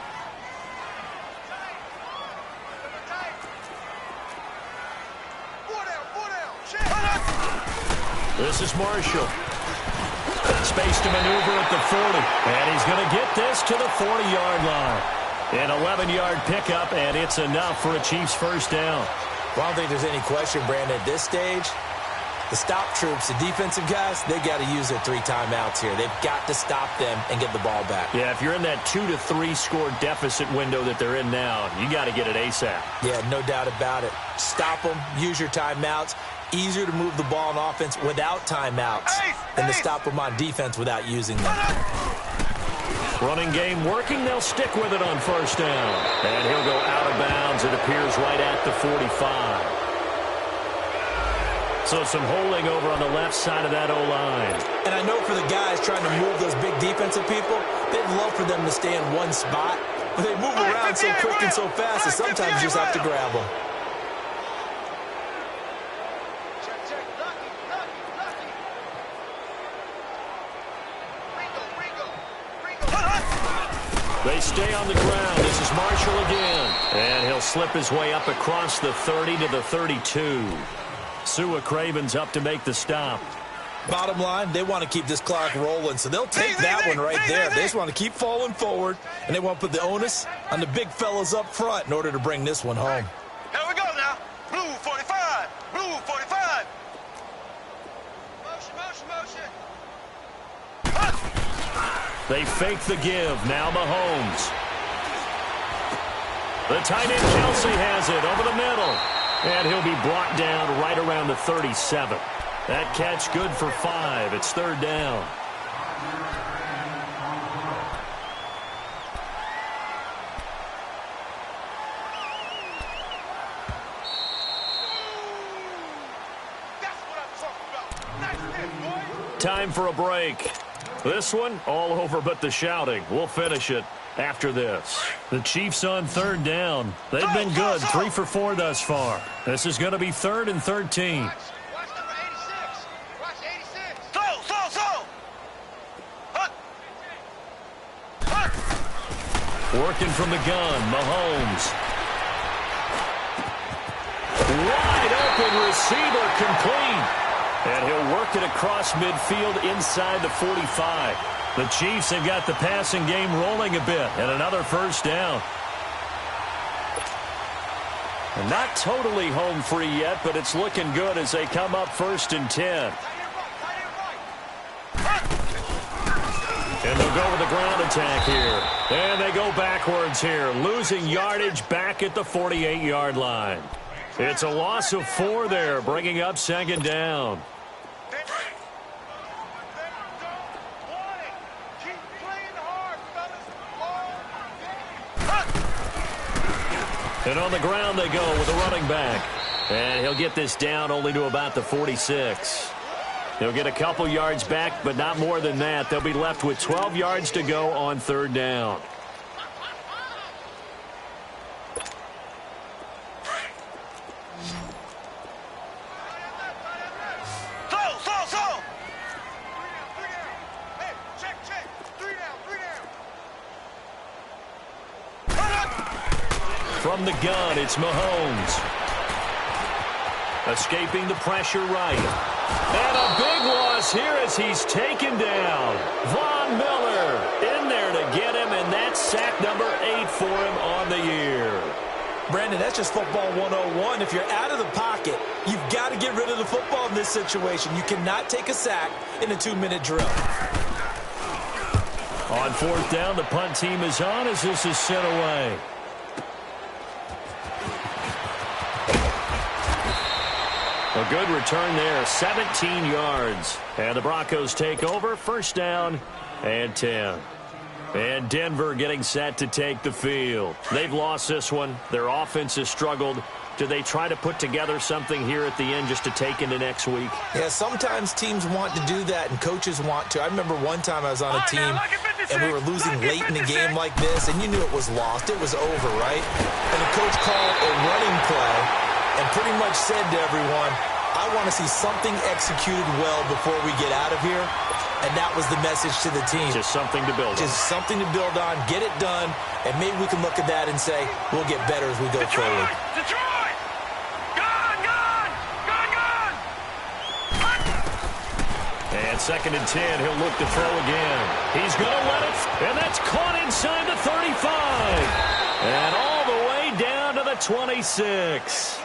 This is Marshall. Space to maneuver at the 40. And he's going to get this to the 40-yard line. An 11-yard pickup, and it's enough for a Chiefs first down. Well, I don't think there's any question, Brandon, at this stage, the stop troops, the defensive guys, they got to use their 3 timeouts here. They've got to stop them and get the ball back. Yeah, if you're in that 2 to 3 score deficit window that they're in now, you got to get it ASAP. Yeah, no doubt about it. Stop them, use your timeouts. Easier to move the ball on offense without timeouts than to stop them on defense without using them. Running game working. They'll stick with it on first down. And he'll go out of bounds. It appears right at the 45. So some holding over on the left side of that O-line. And I know for the guys trying to move those big defensive people, they'd love for them to stay in one spot. But they move around so quick and so fast that sometimes you just have to grab them. They stay on the ground. This is Marshall again. And he'll slip his way up across the 30 to the 32. Sua Craven's up to make the stop. Bottom line, they want to keep this clock rolling, so they'll take that one right there. They just want to keep falling forward, and they want to put the onus on the big fellas up front in order to bring this one home. Here we go now. Blue 45. Blue 45. Motion. They fake the give. Now Mahomes. The tight end Kelsey has it over the middle. And he'll be brought down right around the 37. That catch good for 5. It's third down. That's what I'm talking about. Nice hit, boy. Time for a break. This one, all over but the shouting. We'll finish it after this. The Chiefs on third down. They've been good, 3 for 4 thus far. This is going to be 3rd and 13. Watch number 86. Watch 86. Slow. Huck. Working from the gun, Mahomes. Wide open receiver complete. And he'll work it across midfield inside the 45. The Chiefs have got the passing game rolling a bit. And another first down. And not totally home free yet, but it's looking good as they come up 1st and 10. And they'll go with the ground attack here. And they go backwards here, losing yardage back at the 48-yard line. It's a loss of 4 there, bringing up 2nd down. And on the ground they go with a running back. And he'll get this down only to about the 46. He'll get a couple yards back, but not more than that. They'll be left with 12 yards to go on third down. Slow. Hey, check. 3 down. From the gun, it's Mahomes. Escaping the pressure right. And a big loss here as he's taken down. Von Miller in there to get him, and that's sack number 8 for him on the year. Brandon, that's just football 101. If you're out of the pocket, you've got to get rid of the football in this situation. You cannot take a sack in a 2-minute drill. On 4th down, the punt team is on as this is sent away. A good return there, 17 yards. And the Broncos take over, 1st down and 10. And Denver getting set to take the field. They've lost this one. Their offense has struggled. Do they try to put together something here at the end just to take into next week? Yeah, sometimes teams want to do that and coaches want to. I remember one time I was on a team and we were losing late in the game like this, and you knew it was lost. It was over, right? And the coach called a running play and pretty much said to everyone, I want to see something executed well before we get out of here. And that was the message to the team. Just something to build on. Just something to build on, get it done, and maybe we can look at that and say, we'll get better as we go forward. Detroit! Gone! And 2nd and 10. He'll look to throw again. He's going to let it, and that's caught inside the 35. And all the way down to the 26.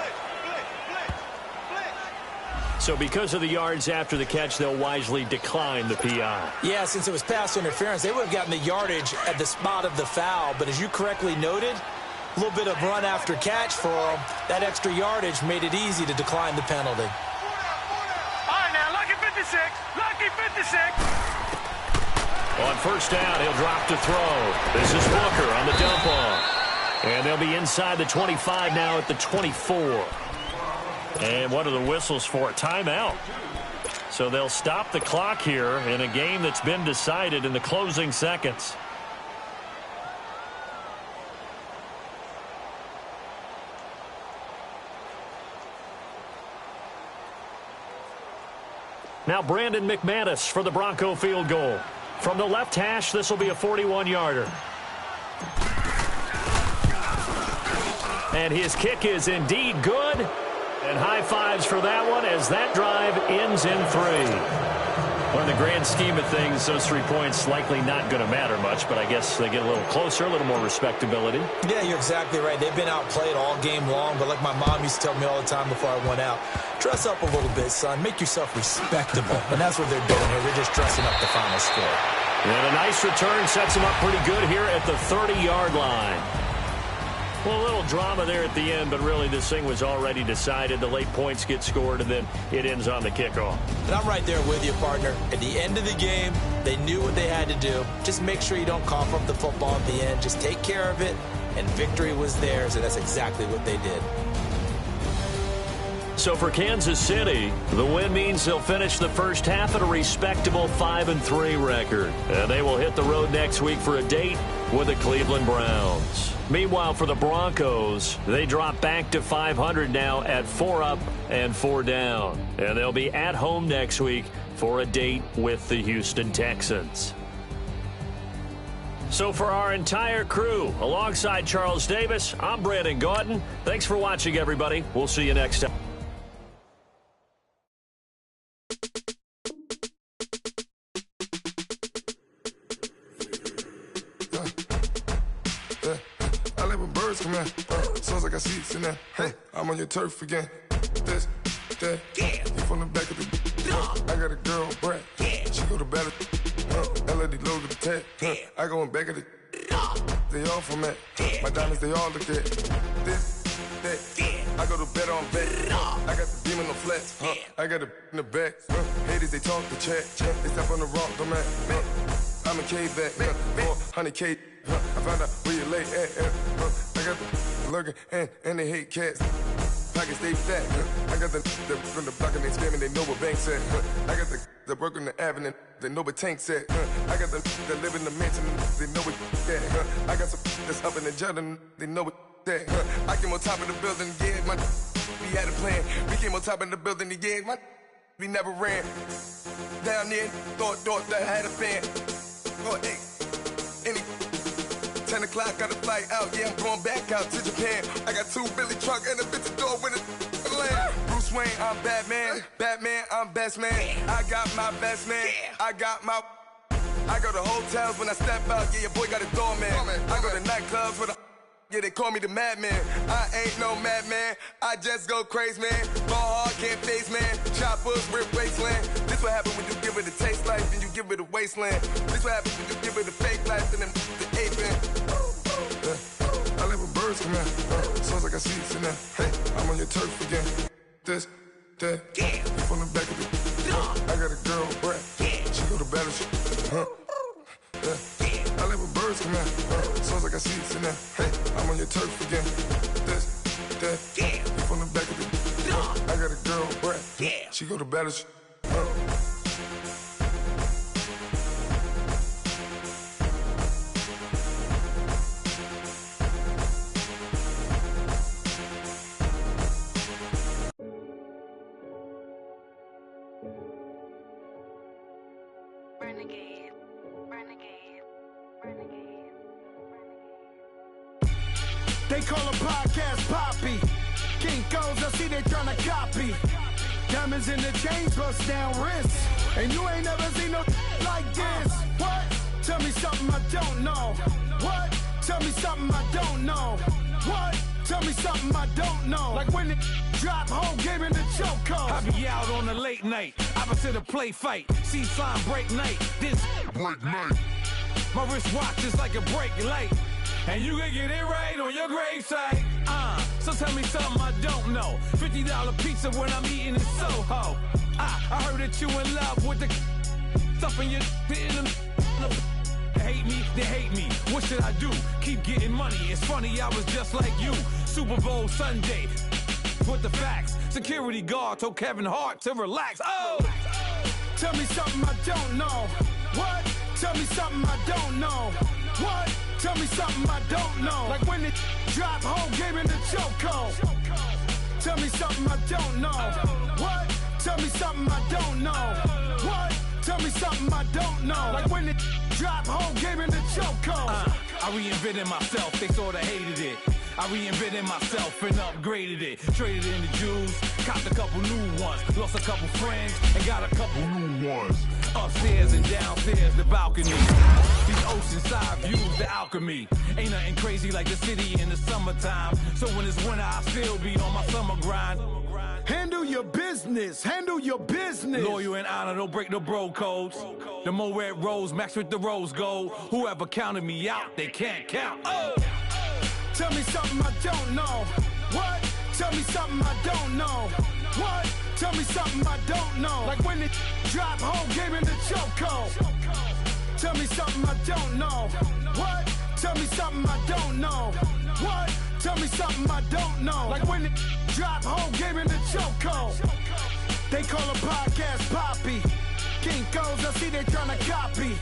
So because of the yards after the catch, they'll wisely decline the PI. Yeah, since it was pass interference, they would have gotten the yardage at the spot of the foul. But as you correctly noted, a little bit of run after catch for them. That extra yardage made it easy to decline the penalty. All right, now, lucky 56. Lucky 56. On first down, he'll drop to throw. This is Booker on the dump off. And they'll be inside the 25 now at the 24. And what are the whistles for? Timeout. So they'll stop the clock here in a game that's been decided in the closing seconds. Now Brandon McManus for the Bronco field goal. From the left hash, this will be a 41-yarder. And his kick is indeed good. And high fives for that one as that drive ends in 3. Well, in the grand scheme of things, those 3 points likely not going to matter much, but I guess they get a little closer, a little more respectability. Yeah, you're exactly right. They've been outplayed all game long, but like my mom used to tell me all the time before I went out, dress up a little bit, son. Make yourself respectable. And that's what they're doing here. They're just dressing up the final score. And a nice return sets them up pretty good here at the 30-yard line. Well, a little drama there at the end, but really this thing was already decided. The late points get scored, and then it ends on the kickoff. And I'm right there with you, partner. At the end of the game, they knew what they had to do. Just make sure you don't cough up the football at the end. Just take care of it, and victory was theirs, and that's exactly what they did. So for Kansas City, the win means they'll finish the first half at a respectable 5-3 record. And they will hit the road next week for a date with the Cleveland Browns. Meanwhile, for the Broncos, they drop back to 500 now at 4 up and 4 down. And they'll be at home next week for a date with the Houston Texans. So for our entire crew, alongside Charles Davis, I'm Brandon Gaudin. Thanks for watching, everybody. We'll see you next time. Come here, sounds like I seats in there. Hey, I'm on your turf again. This, that, you from the back of the. I got a girl, Brad. She go to battle. LAD logo the tag. I go in back of the. They all from that. My diamonds, they all look at. This, that. I go to bet on bet. I got the demon on flats. I got it in the back. Haters, they talk the chat. They step on the rock, don't man. I'm a K-back. 400K. I found out where you lay at. I got the lurking and they hate cats. Pockets stay fat. I got the from the block and they scamming, they know what banks at. I got the work on the avenue, they know what tanks at. I got the that live in the mansion, they know what that. I got some that's up in the jungle, they know what that. I came on top of the building, yeah, we had a plan. We came on top of the building, yeah, we never ran. Down there, thought that I had a fan. Oh, hey, any 10 o'clock, got a flight out, yeah, I'm going back out to Japan. I got 2 Billy truck and a bitch door with a land. Bruce Wayne, I'm Batman. Batman, I'm best man. I got my best man. I got my. I go to hotels when I step out, yeah, your boy got a doorman. I go to nightclubs with a. Yeah, they call me the madman. I ain't no madman. I just go crazy, man. Ball hard, can't face, man. Choppers, rip wasteland. This what happen when you give it a taste life and you give it a wasteland. This what happens when you give it a fake life and then the ape in. I live with birds come in. Sounds like I seats in there. Hey, I'm on your turf again. This, that. You from the back of the. I got a girl, Brad. She go to battle. I live with birds come in. Sounds like I seats in there. Hey, I'm on your turf again. This, that. You from the back of the. I got a girl, Brad. She go to battle. They call a podcast Poppy. Kinkos, I see they tryna copy. Diamonds in the chains, bust down wrists. And you ain't never seen no like this. What? Tell me something I don't know. What? Tell me something I don't know. What? Tell me something I don't know. Like when it drop, whole game in the chokehold. I be out on a late night, opposite a play fight. See sign break night, this break night. My wristwatch is like a brake light. And you can get it right on your gravesite. So tell me something I don't know. $50 pizza when I'm eating in Soho. I heard that you in love with the stuff in your They hate me, they hate me. What should I do? Keep getting money. It's funny, I was just like you. Super Bowl Sunday. With the facts. Security guard told Kevin Hart to relax. Oh! Tell me something I don't know. What? Tell me something I don't know. What? Tell me something I don't know. Like when it drop, whole game in the chokehold. Tell me something I don't know. What? Tell me something I don't know. What? Tell me something I don't know. Like when it drop, whole game in the chokehold. I reinvented myself, they sorta hated it. I reinvented myself and upgraded it. Traded in the jewels, copped a couple new ones. Lost a couple friends and got a couple new ones. Upstairs and downstairs, the balcony. These oceanside views, the alchemy. Ain't nothing crazy like the city in the summertime. So when it's winter, I still be on my summer grind. Handle your business, handle your business. Loyal and honor, don't break the bro codes. The more red rose, max with the rose gold. Whoever counted me out, they can't count. Oh! Tell me something I don't know. What? Tell me something I don't know. What? Tell me something I don't know. Like when it drop, whole game in the chokehold. Tell me something I don't know. What? Tell me something I don't know. What? Tell me something I don't know. Like when it drop, whole game in the chokehold. They call a podcast Poppy. Kinkos, I see they tryna copy.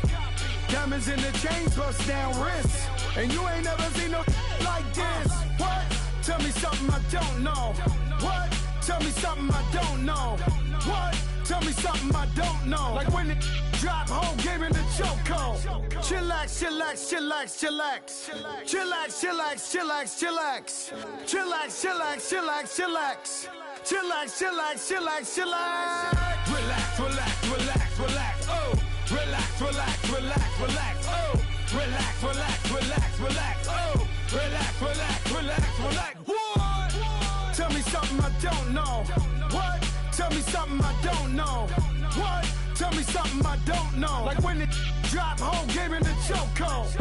Diamonds in the chains, bust down wrists. And you ain't never seen no like this. What? Tell me something I don't know. What? Tell me something I don't know. What? Tell me something I don't know. Like when it drop, whole game in the chokehold. Chillax, chillax, chillax, chillax. Chillax, chillax, chillax, chillax. Chillax, chillax, chillax, chillax. Chillax, chillax, chillax, chillax. Relax, relax, relax, relax. Oh! Relax, relax, relax, relax. Oh! Relax, relax, relax, relax. Oh! Relax, relax, relax, relax. What? Tell me something I don't know. What? Tell me something I don't know. What? Tell me something I don't know. Like when it drop, whole game in the chokehold.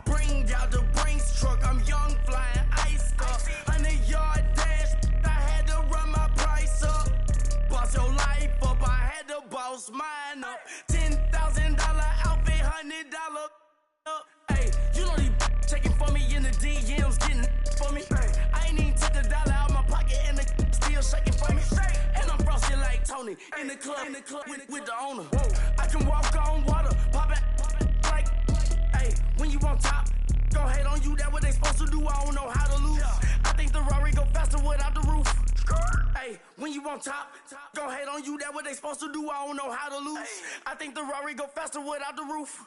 Bring out the Brinks truck, I'm young, flying ice up. 100-yard dash, I had to run my price up. Boss your life up, I had to boss mine up. $10,000 outfit, $100 up. Hey, you know these checking for me in the DMs, getting for me. I ain't even took a dollar out my pocket and the still shaking for me. And I'm frosty like Tony in the club with the owner. I can walk on water, pop it like, hey, when you on top. Gon' hate on you, that what they supposed to do, I don't know how to lose. I think the Rari go faster without the roof. Hey, when you on top, gon' hate on you, that what they supposed to do, I don't know how to lose. I think the Rari go faster without the roof.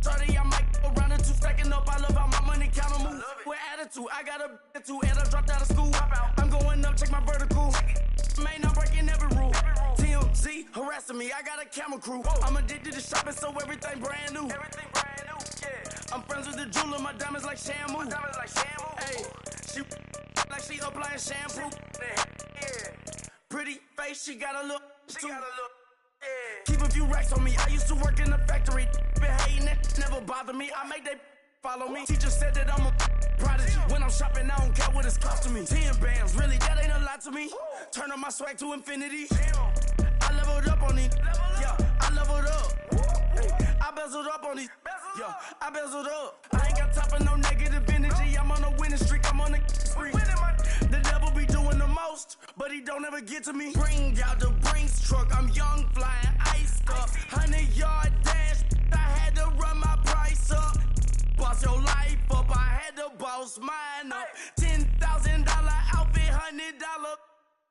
30, I might go round and two, stacking up, I love how my money counter move. With attitude, I got a attitude, and I dropped out of school. I'm going up, check my vertical. Man, I'm breaking every rule. TMZ harassing me, I got a camera crew. I'm addicted to shopping, so everything brand new. I'm friends with the jeweler, my diamonds like Shamu. Hey, she like she applying shampoo. Pretty face, she got a look. Keep a few racks on me. I used to work in the factory. Been hating it, never bother me. I make they follow me. Teacher said that I'm a prodigy. When I'm shopping, I don't care what it's costing me. 10 bands, really, that ain't a lot to me. Turn up my swag to infinity. I leveled up on these. Yeah, I leveled up. Hey, I bezeled up on these. Yo, I bezeled up. I ain't got time for no negative energy. I'm on a winning streak. I'm on a spree. The devil be doing the most, but he don't ever get to me. Bring out the Brinks truck. I'm young, flying, iced up. 100-yard dash. I had to run my price up. Boss your life up. I had to boss mine up. $10,000 outfit, $100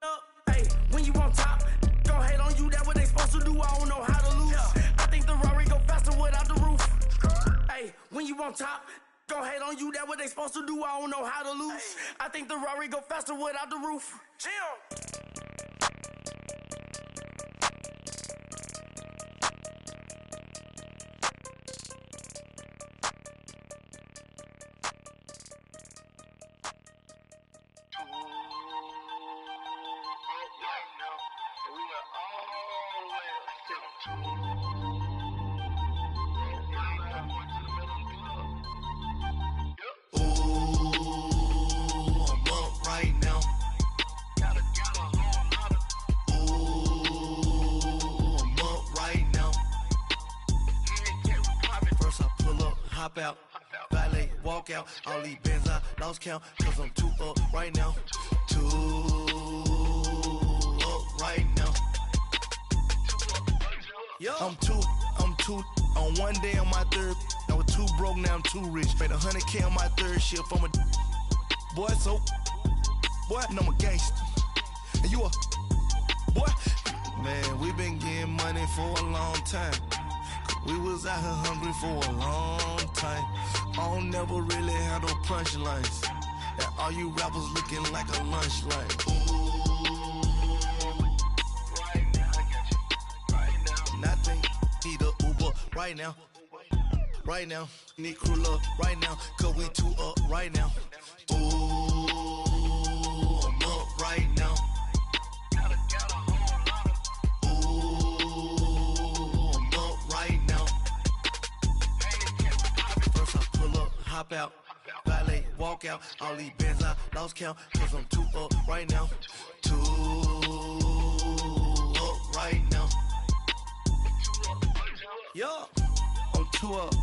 up. Hey, when you on top, gon' hate on you. That what they supposed to do. I don't know how to lose. I think the Rari go faster without the roof. Hey, when you on top, gon' hate on you. That what they supposed to do. I don't know how to lose. I think the Rari go faster without the roof. Chill. Hop out, valet, walk out. All these bands I lost count, cause I'm too up right now. Too up right now. I'm too, on one day on my third, I was too broke, now I'm too rich. Made 100K on my third shift from a boy, so, boy, and I'm a gangster. And you a, boy, man, we been getting money for a long time. We was out here hungry for a long time. I don't never really have no punchlines. And all you rappers looking like a lunch line. Ooh, right now, I got you. Right now, nothing. Need a Uber right now. Right now, need crew up right now. Cause we too up right now. Ooh, I'm up right now. Hop out, valet, walk out. All these bands I lost count, cause I'm too up right now. Too up right now. Yo, I'm too up.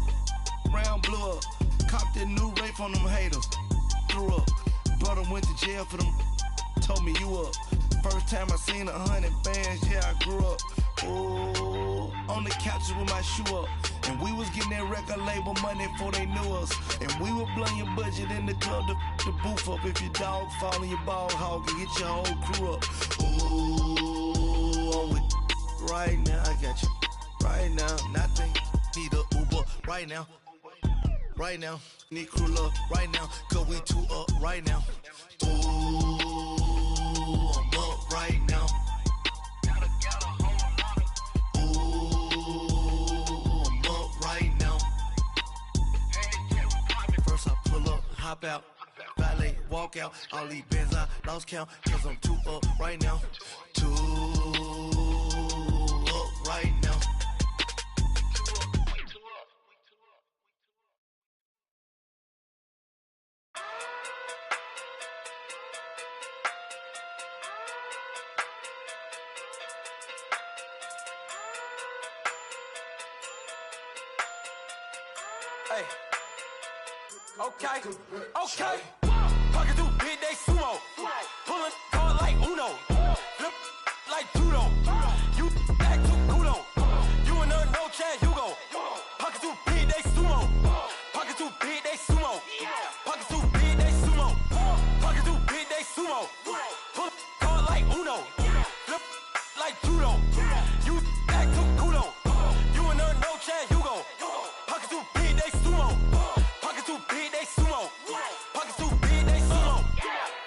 Round blew up. Copped that new rape from them haters. Threw up. Brother went to jail for them. Told me you up. First time I seen 100 bands, yeah, I grew up. Ooh, on the couches with my shoe up. And we was getting that record label money before they knew us. And we were blowing your budget in the club to the booth up. If your dog fall in your ball hog and get your whole crew up. Ooh, I'm with right now, I got you. Right now, nothing. Need a Uber right now. Right now, need crew up right now. Cause we too up right now. Ooh, I'm up right now. Hop out, valet, walk out. All these bands I lost count, cause I'm too up right now. Too up right now. Hey. Okay. Pocket through big, they sumo. Pulling card like Uno. Flip like judo. You act too kudo. You and her no chance, you go. Pocket too big, they sumo. Pocket too big, they sumo. Pocket too big, they sumo. Pocket too big, they sumo. Pull card like Uno. Flip like judo. You act too kudo. You and her no chance, you go. Pocket too big, they sumo. Pocket too big, they sumo. Pocket too big, they sumo.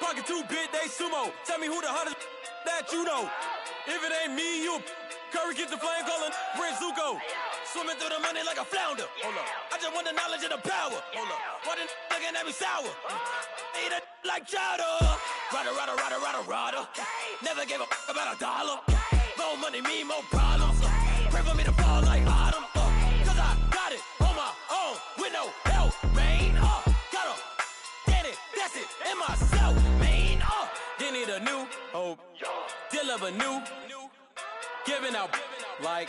Pocket too big, they sumo. Tell me who the hottest that you know. If it ain't me, you Curry keeps the flame calling Prince Zuko. Swimming through the money like a flounder. Hold up. I just want the knowledge and the power. Hold up. Why the looking at me sour? Eat it like chowder. Rada. Never gave a about $1. More money, me, more problems. Pray for me to fall like autumn. Cause I got it on my own with no help, man. Gotta get it, that's it, in myself, man. They need a new hope. Deliver new. Giving out like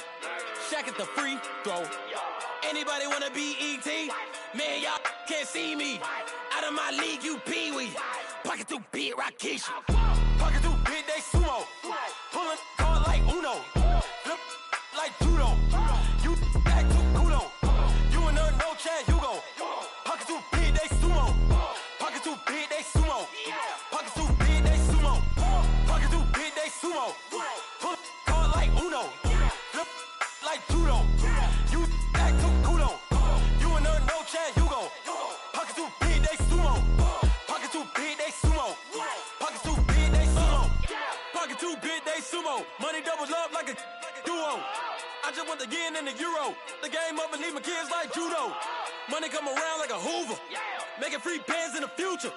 Shaq at the free throw. Anybody wanna be E.T.? Man, y'all can't see me. Out of my league, you pee-wee. Pocket too big, Rakesh. Pocket too big, they sumo. Pulling card like Uno. Flip like judo. You act too kudo. You and her no Chad Hugo. Pocket too big, they sumo. Pocket too big, they sumo. Pocket too big, they sumo. Pocket too big, they sumo. Pull card like Uno. Flip like judo. You act too kudo. You and her no Chad Hugo. Pocket too big, they sumo. Pocket too big, they sumo. Pocket too big, they sumo. Pocket too big, they sumo. Money doubles up like a duo. I just want the yen and the euro. The game up and leave my kids like judo. Money come around like a Hoover. Making free bands in the future.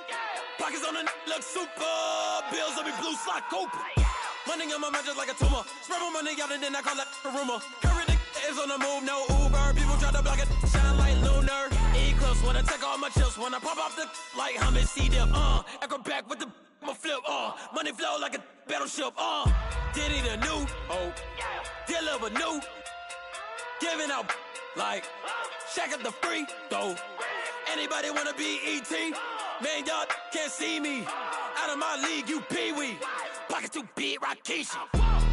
Pockets on the look super. Bills on me blue slot Cooper. Money on my mind just like a tumor. Spread my money out and then I call that a rumor. Curry the is on the move, no Uber. People try to block it, shine like lunar. Eclipse when I take all my chips. When I pop off the like hummus C-dip. Echo back with the flip. Money flow like a battleship. Diddy the new. Deliver new. Giving out like check out the free throw. Anybody wanna be E.T.? Man, y'all can't see me. Out of my league, you pee-wee. Pocket too big, Rakesh.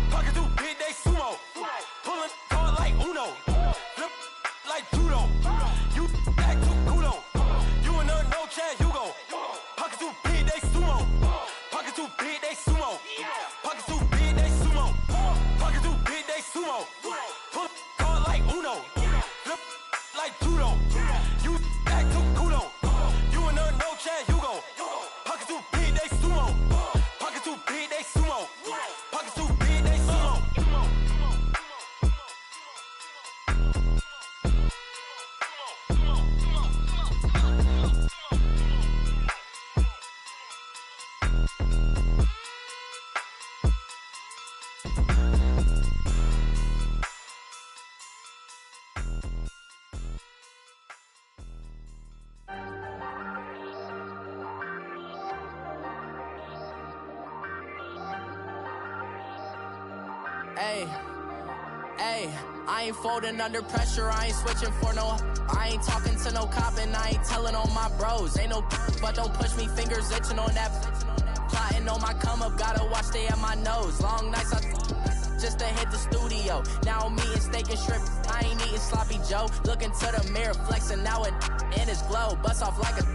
Pocket too big, they sumo. Pulling card like Uno. Flip like judo. You act too kudo. You and her no Chad Hugo. Pocket too big, they sumo. Pocket too big, they sumo. Pocket too big, they sumo. Pocket too big, they sumo. Pull card like Uno. Flip like judo. You act too kudo. You and her no Chad Hugo. Pocket too big, they sumo. Pocket too big, they sumo. Pocket too big, they sumo. Hey, I ain't folding under pressure, I ain't switching for no. I ain't talking to no cop and I ain't telling on my bros. Ain't no but don't push me, fingers itching on that. Plotting on my come up, gotta watch stay at my nose. Long nights just to hit the studio. Now I'm eating steak and shrimp, I ain't eating sloppy Joe. Looking to the mirror, flexing now it in his glow. Bust off like a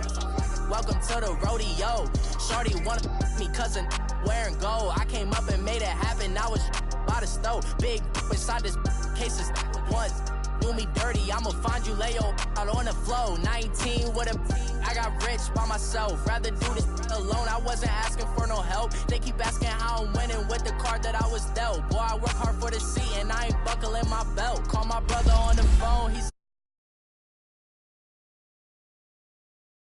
welcome to the rodeo. Shorty wanna me cousin wearing gold. I came up and made it happen, I was by the stove. Big inside this cases once do me dirty, I'ma find you lay your out on the floor. 19 with a I got rich by myself. Rather do this alone, I wasn't asking for no help. They keep asking how I'm winning with the card that I was dealt. Boy, I work hard for the seat and I ain't buckling my belt. Call my brother on the phone, he's